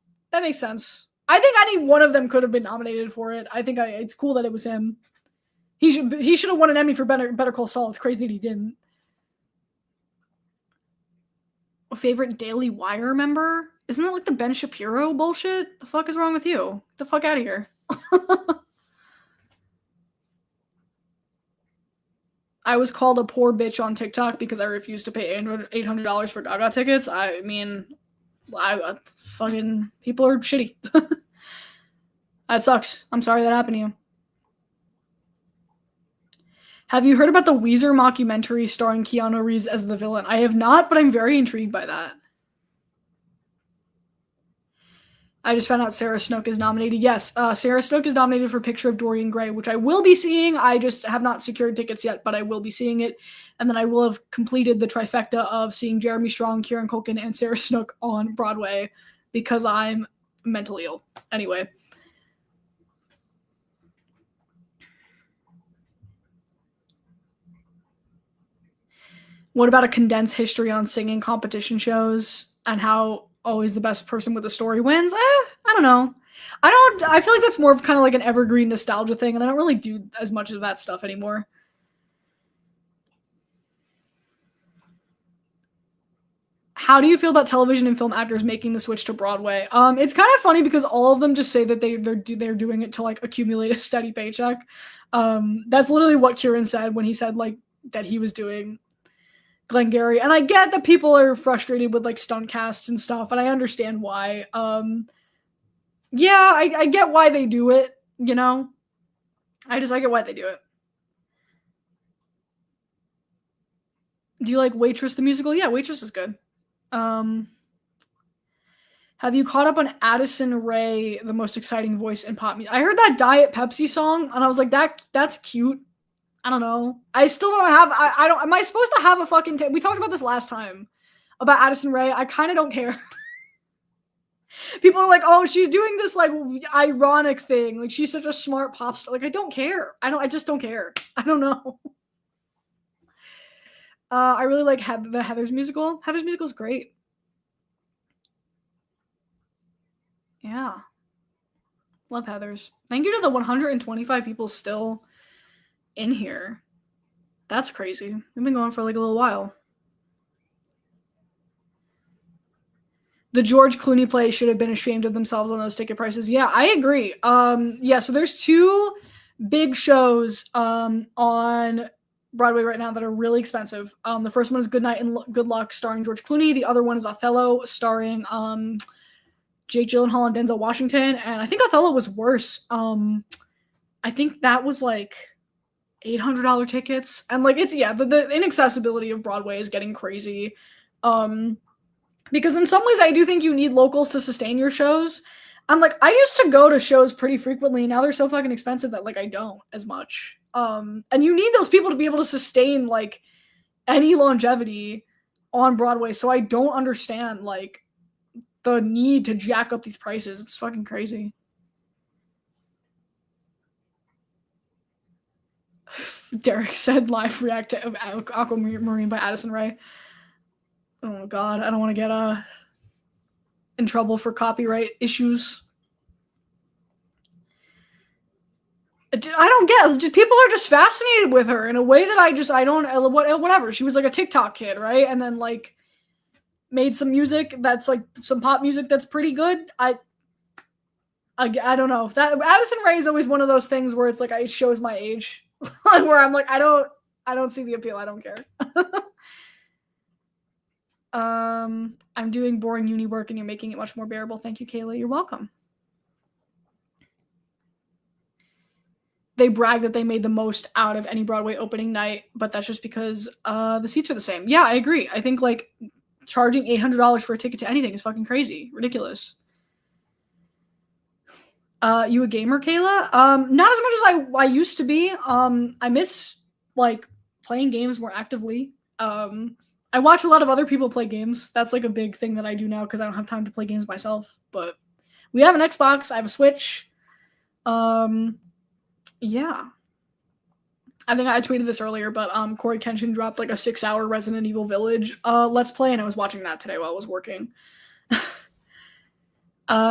I think any one of them could have been nominated for it. I think it's cool that it was him. He should have won an Emmy for Better Call Saul. It's crazy that he didn't. A favorite Daily Wire member? Isn't that like the Ben Shapiro bullshit? The fuck is wrong with you? Get the fuck out of here. I was called a poor bitch on TikTok because I refused to pay $800 for Gaga tickets. I mean, fucking people are shitty. That sucks. I'm sorry that happened to you. Have you heard about the Weezer mockumentary starring Keanu Reeves as the villain? I have not, but I'm very intrigued by that. I just found out Sarah Snook is nominated. Yes, Sarah Snook is nominated for Picture of Dorian Gray, which I will be seeing. I just have not secured tickets yet, but I will be seeing it. And then I will have completed the trifecta of seeing Jeremy Strong, Kieran Culkin, and Sarah Snook on Broadway because I'm mentally ill. Anyway. What about a condensed history on singing competition shows and how always the best person with the story wins? I don't know. I feel like that's more of kind of like an evergreen nostalgia thing, and I don't really do as much of that stuff anymore. How do you feel about television and film actors making the switch to Broadway? It's kind of funny because all of them just say that they're doing it to like accumulate a steady paycheck. That's literally what Kieran said when he said like that he was doing Glengarry, and I get that people are frustrated with like stunt casts and stuff, and I understand why. Yeah, I get why they do it. You know, I get why they do it. Do you like Waitress the musical? Yeah, Waitress is good. Have you caught up on Addison Rae, the most exciting voice in pop music? I heard that Diet Pepsi song, and I was like, that's cute. I don't know. I still don't have. I don't. Am I supposed to have a fucking? We talked about this last time about Addison Rae. I kind of don't care. People are like, oh, she's doing this like ironic thing. Like she's such a smart pop star. Like I don't care. I just don't care. I don't know. I really like the Heathers musical. Heathers musical is great. Yeah. Love Heathers. Thank you to the 125 people still in here. That's crazy. We've been going for like a little while. The George Clooney play should have been ashamed of themselves on those ticket prices. Yeah, I agree. Yeah, so there's two big shows on Broadway right now that are really expensive. The first one is Good Night and Good Luck starring George Clooney. The other one is Othello starring Jake Gyllenhaal and Denzel Washington. And I think Othello was worse. I think that was like $800 tickets. And like the inaccessibility of Broadway is getting crazy. Because in some ways I do think you need locals to sustain your shows. And like I used to go to shows pretty frequently. Now they're so fucking expensive that like I don't as much. And you need those people to be able to sustain like any longevity on Broadway. So I don't understand like the need to jack up these prices. It's fucking crazy. Derek said live react to Aquamarine by Addison Rae. Oh god, I don't want to get in trouble for copyright issues. I don't get. Just people are just fascinated with her in a way that I don't. Whatever. She was like a TikTok kid, right? And then like made some music that's like some pop music that's pretty good. I don't know. That Addison Rae is always one of those things where it's like it shows my age, where I'm like I don't see the appeal. I don't care. I'm doing boring uni work and you're making it much more bearable. Thank you, Kayla. You're welcome. They brag that they made the most out of any Broadway opening night, but that's just because the seats are the same. Yeah, I agree. I think like charging $800 for a ticket to anything is fucking crazy. Ridiculous. You a gamer, Kayla? Not as much as I used to be. I miss like playing games more actively. I watch a lot of other people play games. That's like a big thing that I do now because I don't have time to play games myself. But we have an Xbox. I have a Switch. Yeah. I think I tweeted this earlier, but Corey Kenshin dropped like a 6-hour Resident Evil Village Let's Play, and I was watching that today while I was working.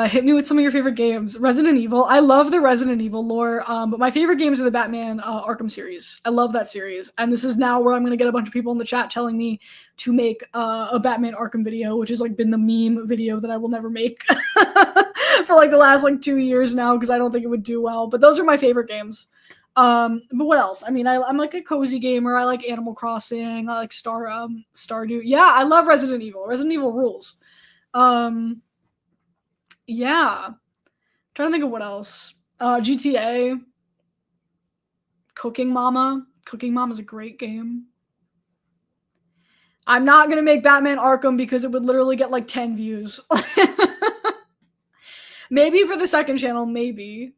Hit me with some of your favorite games. Resident Evil. I love the Resident Evil lore, but my favorite games are the Batman Arkham series. I love that series, and this is now where I'm going to get a bunch of people in the chat telling me to make a Batman Arkham video, which has like been the meme video that I will never make for like the last like 2 years now because I don't think it would do well. But those are my favorite games. But what else? I mean, I'm like a cozy gamer. I like Animal Crossing. I like Stardew. Yeah, I love Resident Evil. Resident Evil rules. Yeah. I'm trying to think of what else. GTA. Cooking Mama. Cooking Mama's a great game. I'm not going to make Batman Arkham because it would literally get like 10 views. Maybe for the second channel, maybe.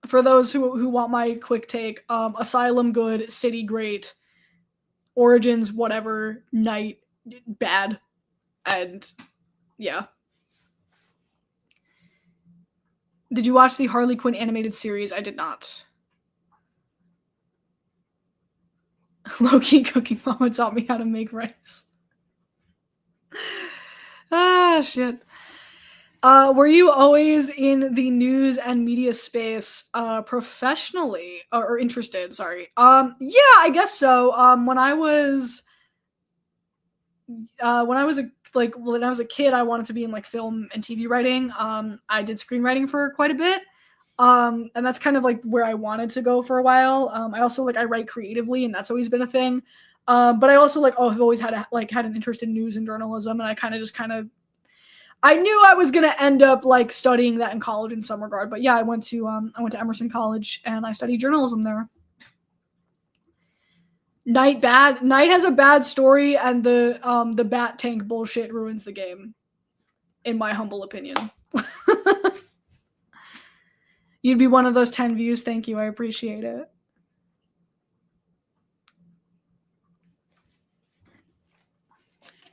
For those who want my quick take, Asylum good, City great, Origins whatever, Night bad, and yeah. Did you watch the Harley Quinn animated series? I did not. Low-key Cooking Mama taught me how to make rice. Ah, shit. Were you always in the news and media space professionally or interested? Sorry. Yeah, I guess so. When I was when I was a kid, I wanted to be in like film and TV writing. I did screenwriting for quite a bit. And that's kind of like where I wanted to go for a while. I also like I write creatively, and that's always been a thing. But I also like have always had an interest in news and journalism, and I kind of I knew I was gonna end up like studying that in college in some regard. But yeah, I went to Emerson College and I studied journalism there. Knight has a bad story, and the bat tank bullshit ruins the game, in my humble opinion. You'd be one of those 10 views. Thank you. I appreciate it.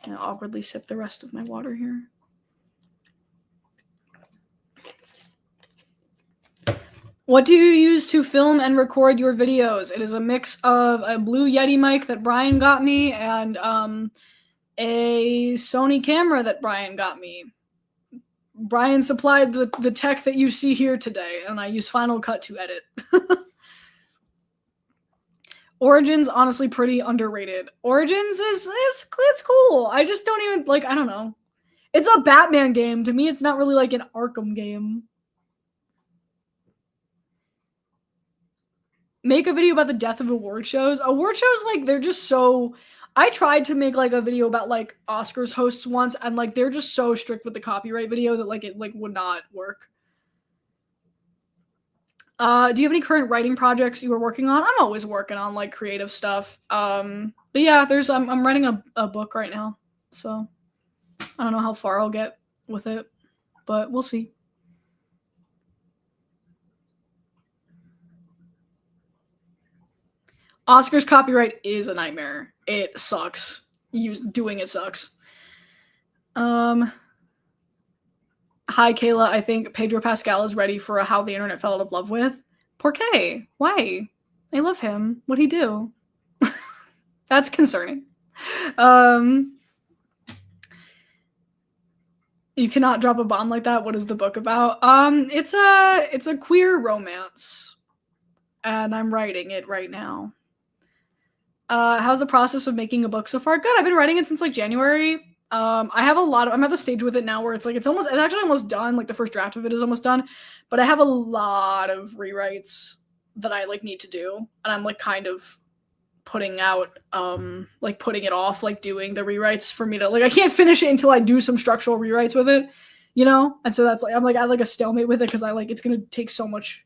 I'll awkwardly sip the rest of my water here. What do you use to film and record your videos? It is a mix of a Blue Yeti mic that Brian got me and a Sony camera that Brian got me. Brian supplied the tech that you see here today, and I use Final Cut to edit. Origins, honestly, pretty underrated. Origins it's cool. I just don't even, like, I don't know. It's a Batman game. To me, it's not really like an Arkham game. Make a video about the death of award shows. Award shows, like, they're just so... I tried to make like a video about like Oscars hosts once, and like they're just so strict with the copyright video that like it like would not work. Do you have any current writing projects you are working on? I'm always working on like creative stuff. But yeah, I'm writing a book right now, so I don't know how far I'll get with it, but we'll see. Oscars copyright is a nightmare. It sucks. Doing it sucks. Hi, Kayla. I think Pedro Pascal is ready for a How the Internet Fell Out of Love With. Porqué? Why? I love him. What'd he do? That's concerning. You cannot drop a bomb like that. What is the book about? It's a queer romance, and I'm writing it right now. How's the process of making a book so far? Good. I've been writing it since like January. I'm at the stage with it now where it's actually almost done. Like the first draft of it is almost done, but I have a lot of rewrites that I like need to do, and I'm like kind of putting out, like putting it off, like doing the rewrites for me to like, I can't finish it until I do some structural rewrites with it, you know? And so that's like, I'm like at like a stalemate with it because I like, it's going to take so much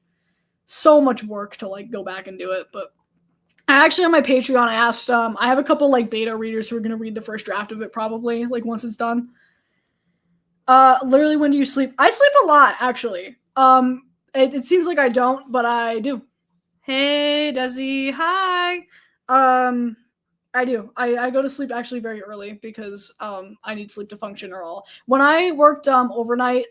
work to like go back and do it. But I actually, on my Patreon, I asked, I have a couple like beta readers who are going to read the first draft of it probably, like once it's done. Literally, when do you sleep? I sleep a lot, actually. It seems like I don't, but I do. Hey, Desi, hi. I do. I go to sleep actually very early because I need sleep to function or all. When I worked overnight,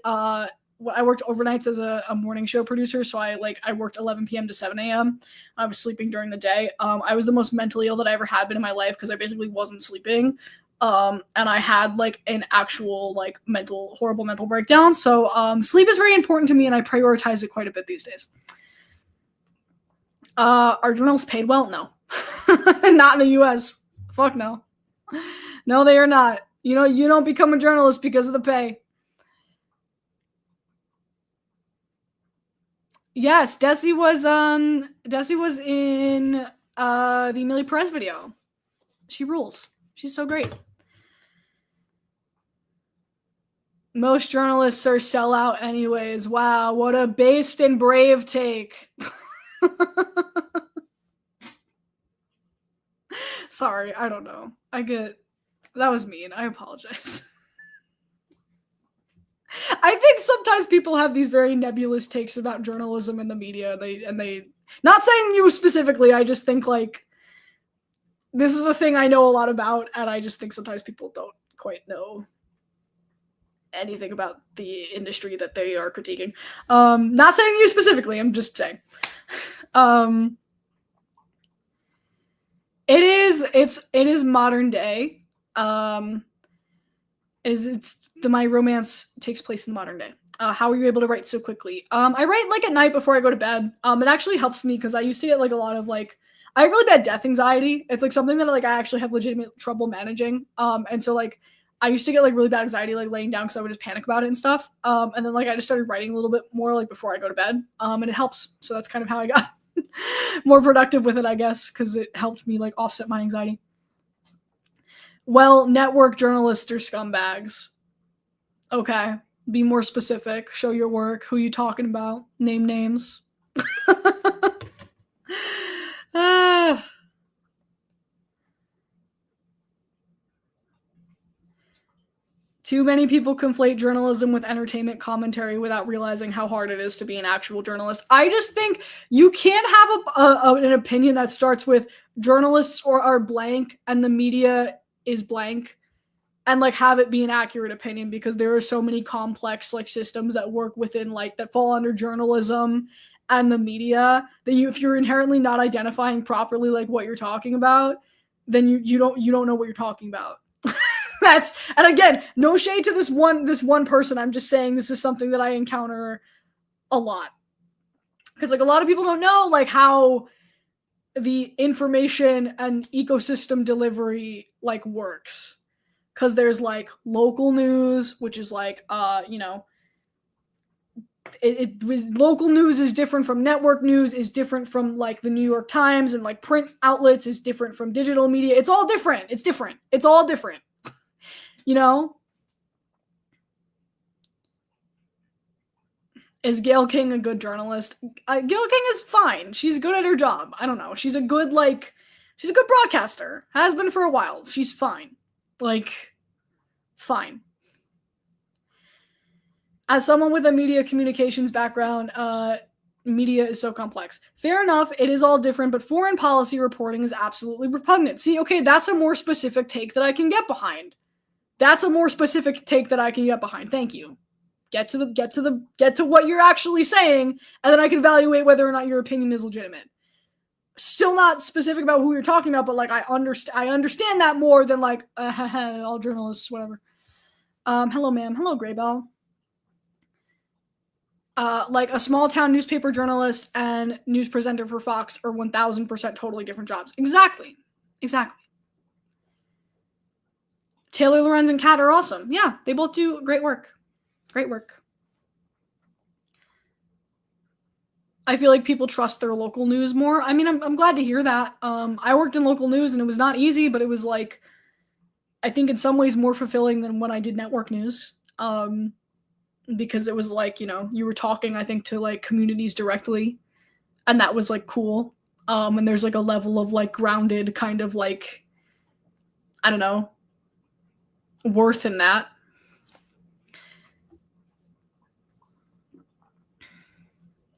I worked overnights as a morning show producer, so I worked 11 p.m. to 7 a.m. I was sleeping during the day. I was the most mentally ill that I ever had been in my life because I basically wasn't sleeping. And I had like an actual like horrible mental breakdown. So sleep is very important to me, and I prioritize it quite a bit these days. Are journalists paid well? No. Not in the US. Fuck no. No, they are not. You know, you don't become a journalist because of the pay. Yes, Desi was in the Amelia Perez video. She rules. She's so great. Most journalists are sellout anyways. Wow, what a based and brave take. Sorry, I don't know. That was mean. I apologize. I think sometimes people have these very nebulous takes about journalism and the media. They not saying you specifically, I just think like this is a thing I know a lot about, and I just think sometimes people don't quite know anything about the industry that they are critiquing. Not saying you specifically, I'm just saying. It is modern day. My romance takes place in the modern day. How are you able to write so quickly? I write like at night before I go to bed. It actually helps me because I used to get like a lot of like, I have really bad death anxiety. It's like something that like I actually have legitimate trouble managing. And so like I used to get like really bad anxiety like laying down because I would just panic about it and stuff. And then like I just started writing a little bit more like before I go to bed. And it helps. So that's kind of how I got more productive with it, I guess, because it helped me like offset my anxiety. Well, network journalists are scumbags. Okay. Be more specific. Show your work. Who you talking about? Name names. Too many people conflate journalism with entertainment commentary without realizing how hard it is to be an actual journalist. I just think you can't have an opinion that starts with journalists are blank and the media is blank and like have it be an accurate opinion, because there are so many complex like systems that work within like that fall under journalism and the media that if you're inherently not identifying properly like what you're talking about, then you don't know what you're talking about. And again, no shade to this one person. I'm just saying this is something that I encounter a lot. Because like a lot of people don't know like how the information and ecosystem delivery like works. Because there's like local news, which is like it was local news is different from network news, is different from like the New York Times, and like print outlets is different from digital media. It's all different. It's different. It's all different. You know? Is Gayle King a good journalist? Gayle King is fine. She's good at her job. I don't know. She's a good broadcaster. Has been for a while. She's fine. Like, fine. As someone with a media communications background, media is so complex. Fair enough, it is all different, but foreign policy reporting is absolutely repugnant. See, okay, that's a more specific take that I can get behind. Thank you. Get to what you're actually saying, and then I can evaluate whether or not your opinion is legitimate. Still not specific about who you're talking about, but like I understand that more than like all journalists, whatever. Hello, ma'am. Hello, Graybell. Like a small town newspaper journalist and news presenter for Fox are 1000% totally different jobs. Exactly. Taylor Lorenz and Kat are awesome. Yeah, they both do great work. I feel like people trust their local news more. I mean, I'm glad to hear that. I worked in local news and it was not easy, but it was like, I think in some ways more fulfilling than when I did network news. Because it was like, you were talking, I think, to like communities directly, and that was like cool. And there's like a level of like grounded kind of like, I don't know, worth in that.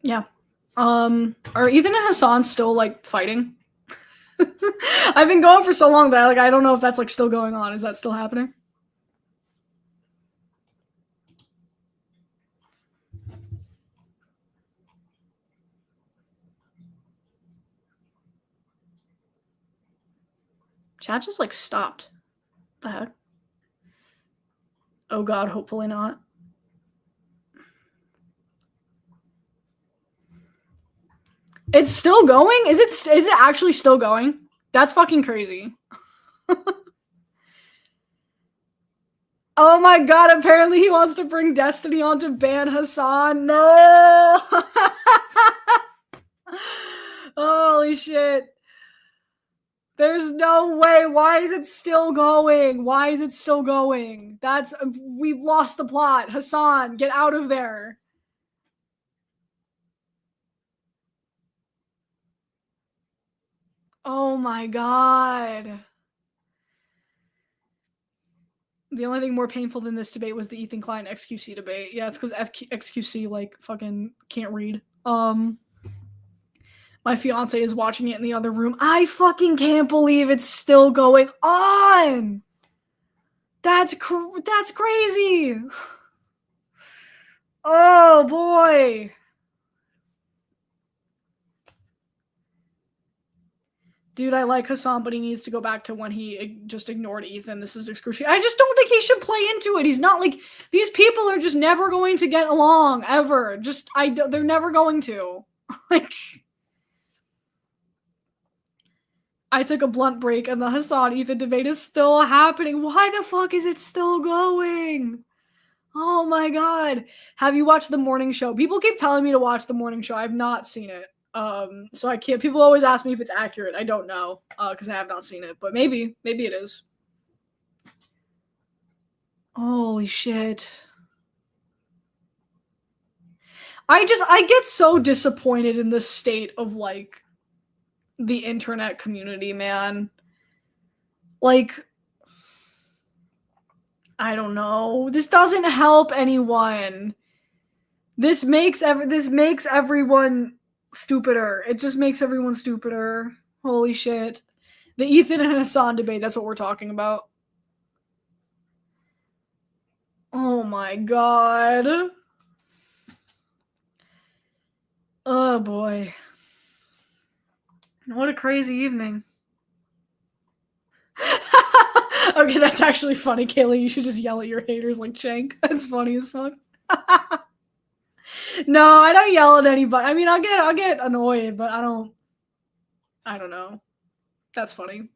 Yeah. Are Ethan and Hasan still like fighting? I've been going for so long that I don't know if that's like still going on. Is that still happening? Chat just like stopped. What the heck? Oh god, hopefully not. It's still going? Is it actually still going? That's fucking crazy. Oh my god, apparently he wants to bring Destiny on to ban Hasan. No! Holy shit. There's no way. Why is it still going? We've lost the plot. Hasan, get out of there. Oh my god. The only thing more painful than this debate was the Ethan Klein XQC debate. Yeah, it's because XQC like fucking can't read. My fiance is watching it in the other room. I fucking can't believe it's still going on. That's crazy. Oh boy. Dude, I like Hasan, but he needs to go back to when he just ignored Ethan. This is excruciating. I just don't think he should play into it. He's not like, these people are just never going to get along, ever. They're never going to. Like, I took a blunt break and the Hasan-Ethan debate is still happening. Why the fuck is it still going? Oh my god. Have you watched the morning show? People keep telling me to watch the morning show. I've not seen it. So I can't. People always ask me if it's accurate. I don't know, because I have not seen it. But maybe it is. Holy shit. I get so disappointed in the state of, like, the internet community, man. Like, I don't know. This doesn't help anyone. This makes everyone stupider. It just makes everyone stupider. Holy shit. The Ethan and Hasan debate, that's what we're talking about. Oh my god. Oh boy. What a crazy evening. Okay, that's actually funny, Kayla. You should just yell at your haters like Shank. That's funny as fuck. No, I don't yell at anybody. I mean, I'll get annoyed, but I don't know. That's funny.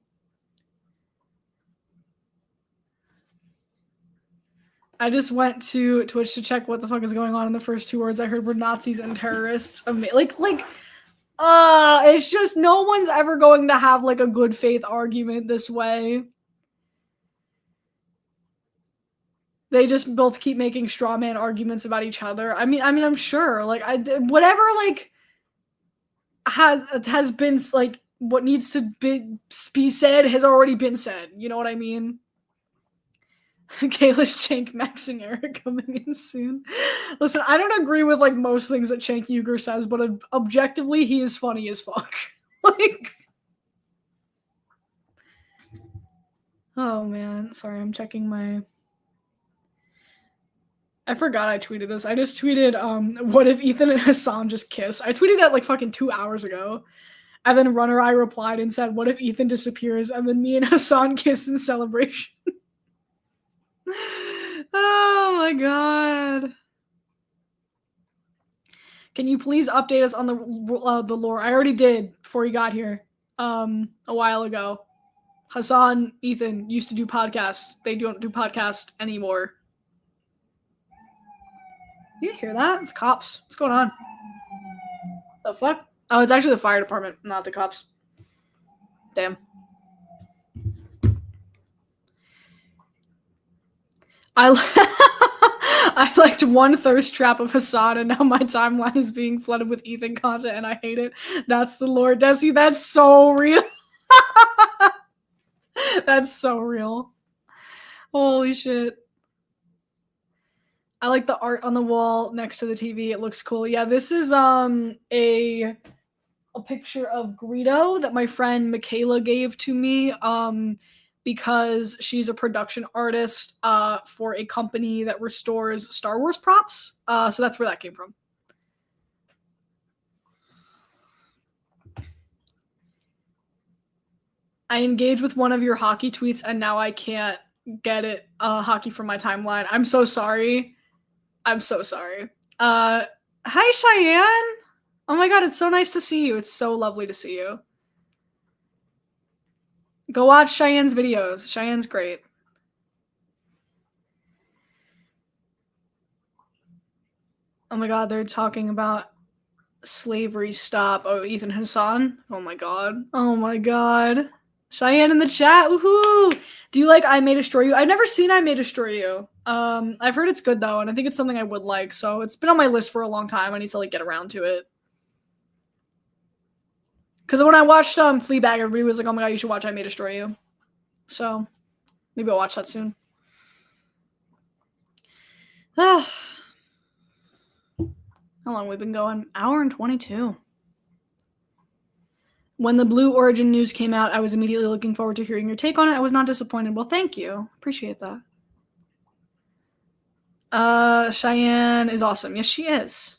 I just went to Twitch to check what the fuck is going on, and the first 2 words I heard were Nazis and terrorists. It's just no one's ever going to have, like, a good faith argument this way. They just both keep making straw man arguments about each other. I mean, I'm sure, like, whatever, like, has been, like, what needs to be said has already been said. You know what I mean? Kayla's Chank, Max, and Eric coming in soon. Listen, I don't agree with, like, most things that Chank Uger says, but objectively, he is funny as fuck. Like, oh man, sorry, I'm checking my. I forgot I tweeted this. I just tweeted, what if Ethan and Hasan just kiss? I tweeted that like fucking 2 hours ago. And then Runner I replied and said, what if Ethan disappears? And then me and Hasan kiss in celebration. Oh my god. Can you please update us on the lore? I already did before you got here. A while ago. Hasan-Ethan used to do podcasts. They don't do podcasts anymore. You hear that? It's cops. What's going on? The fuck? Oh, it's actually the fire department, not the cops. Damn. I liked one thirst trap of Hasan, and now my timeline is being flooded with Ethan content, and I hate it. That's the lore. Desi, that's so real. That's so real. Holy shit. I like the art on the wall next to the TV. It looks cool. Yeah, this is a picture of Greedo that my friend Michaela gave to me because she's a production artist for a company that restores Star Wars props. So that's where that came from. I engaged with one of your hockey tweets and now I can't get it hockey from my timeline. I'm so sorry. I'm so sorry. Hi, Cheyenne. Oh my god, it's so nice to see you. It's so lovely to see you. Go watch Cheyenne's videos. Cheyenne's great. Oh my god, they're talking about slavery stop. Oh, Ethan Hasan. Oh my god. Oh my god. Cheyenne in the chat. Woohoo! Do you like I May Destroy You? I've never seen I May Destroy You. I've heard it's good though, and I think it's something I would like, so it's been on my list for a long time. I need to like get around to it. Because when I watched Fleabag, everybody was like, oh my god, you should watch I May Destroy You. So, maybe I'll watch that soon. How long have we been going? Hour and 22. When the Blue Origin news came out, I was immediately looking forward to hearing your take on it. I was not disappointed. Well, thank you. Appreciate that. Cheyenne is awesome. Yes, she is.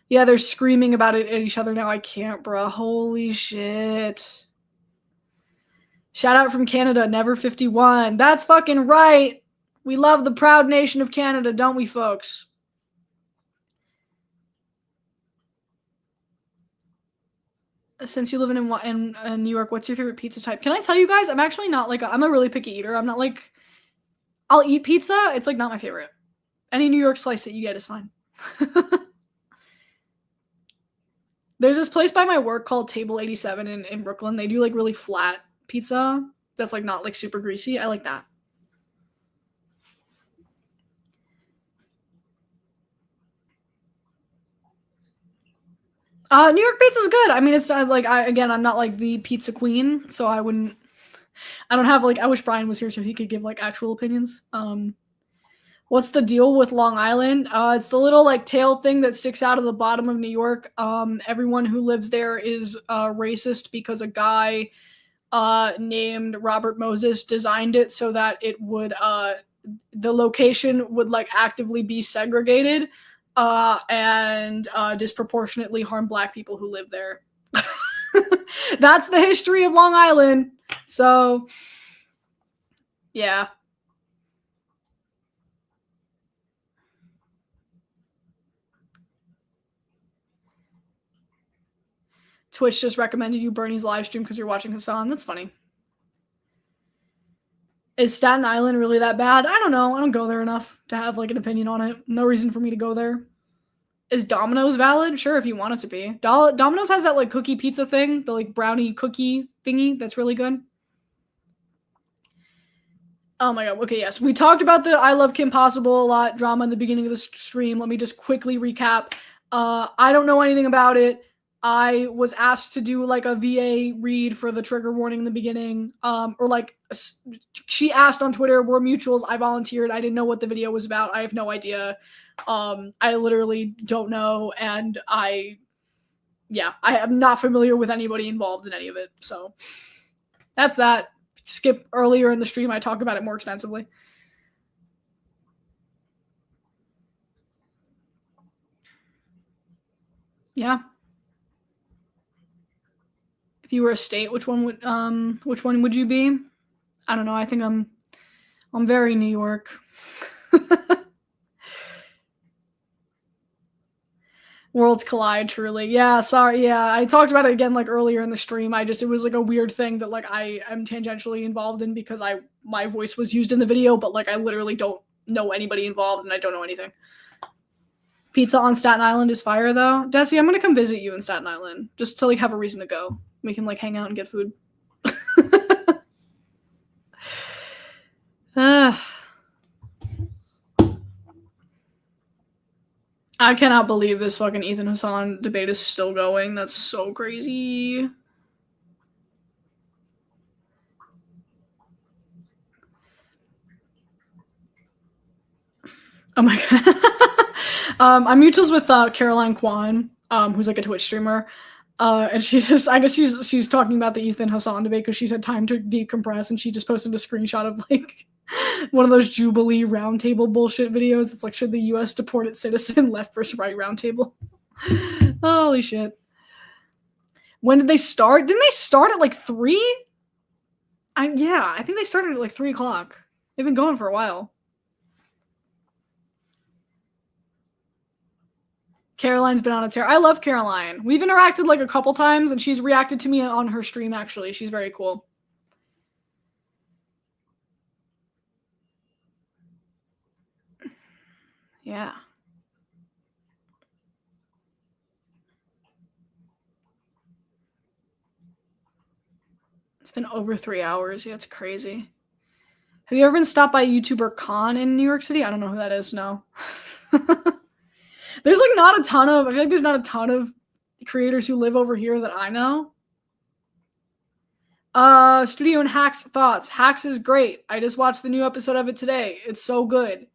Yeah, they're screaming about it at each other now. I can't, bruh. Holy shit. Shout out from Canada, Never51. That's fucking right. We love the proud nation of Canada, don't we, folks? Since you live in New York, what's your favorite pizza type? Can I tell you guys? I'm actually not like I'm a really picky eater. I'm not like I'll eat pizza. It's like not my favorite. Any New York slice that you get is fine. There's this place by my work called Table 87 in Brooklyn. They do like really flat pizza that's like not like super greasy. I like that. New York pizza's good. I mean, it's like I'm not like the pizza queen, so I wouldn't. I don't have like. I wish Brian was here so he could give like actual opinions. What's the deal with Long Island? It's the little like tail thing that sticks out of the bottom of New York. Everyone who lives there is racist because a guy named Robert Moses designed it so that it would the location would like actively be segregated and disproportionately harm black people who live there. That's the history of Long Island. So, yeah. Twitch just recommended you Bernie's live stream because you're watching Hasan. That's funny. Is Staten Island really that bad? I don't know. I don't go there enough to have like an opinion on it. No reason for me to go there. Is Domino's valid? Sure, if you want it to be. Domino's has that like cookie pizza thing, the like brownie cookie thingy that's really good. Oh my god. Okay, yes. We talked about the I Love Kim Possible a lot drama in the beginning of the stream. Let me just quickly recap. I don't know anything about it. I was asked to do like a VA read for the trigger warning in the beginning. Or like she asked on Twitter, we're mutuals. I volunteered. I didn't know what the video was about. I have no idea. I literally don't know. And I am not familiar with anybody involved in any of it. So that's that. Skip earlier in the stream. I talk about it more extensively. Yeah. If you were a state, which one would you be? I don't know. I think I'm very New York. Worlds collide, truly. Yeah, sorry. Yeah, I talked about it again like earlier in the stream. It was like a weird thing that like I am tangentially involved in because my voice was used in the video, but like I literally don't know anybody involved and I don't know anything. Pizza on Staten Island is fire though. Desi, I'm gonna come visit you in Staten Island just to like have a reason to go. We can like hang out and get food. I cannot believe this fucking Ethan Hasan debate is still going. That's so crazy. Oh my god. I'm mutuals with Caroline Kwan, who's like a Twitch streamer. And I guess she's talking about the Ethan Hasan debate because she's had time to decompress, and she just posted a screenshot of like one of those Jubilee roundtable bullshit videos. It's like, should the U.S. deport its citizen? Left versus right roundtable. Holy shit. When did they start? Didn't they start at like 3? I think they started at like 3 o'clock. They've been going for a while. Caroline's been on a tear. I love Caroline. We've interacted like a couple times, and she's reacted to me on her stream, actually. She's very cool. Yeah. It's been over 3 hours. Yeah, it's crazy. Have you ever been stopped by YouTuber Khan in New York City? I don't know who that is, no. There's like not a ton of, I feel like there's not a ton of creators who live over here that I know. Studio and Hacks thoughts. Hacks is great. I just watched the new episode of it today. It's so good.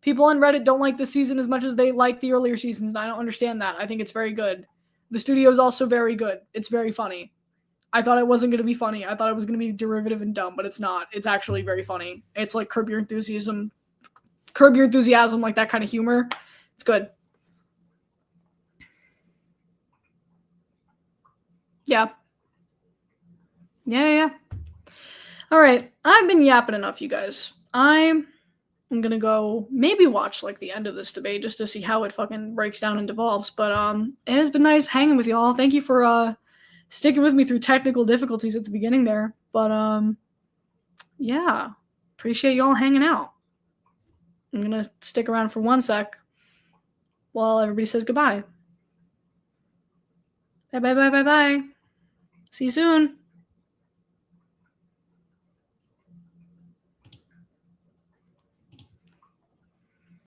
People on Reddit don't like this season as much as they like the earlier seasons, and I don't understand that. I think it's very good. The studio is also very good. It's very funny. I thought it wasn't going to be funny. I thought it was going to be derivative and dumb, but it's not. It's actually very funny. It's like Curb Your Enthusiasm, like that kind of humor. It's good. Yeah. Yeah. All right. I've been yapping enough, you guys. I'm going to go maybe watch like the end of this debate just to see how it fucking breaks down and devolves. But it has been nice hanging with y'all. Thank you for sticking with me through technical difficulties at the beginning there. But yeah, appreciate y'all hanging out. I'm gonna stick around for 1 sec while everybody says goodbye. Bye bye bye bye bye. See you soon.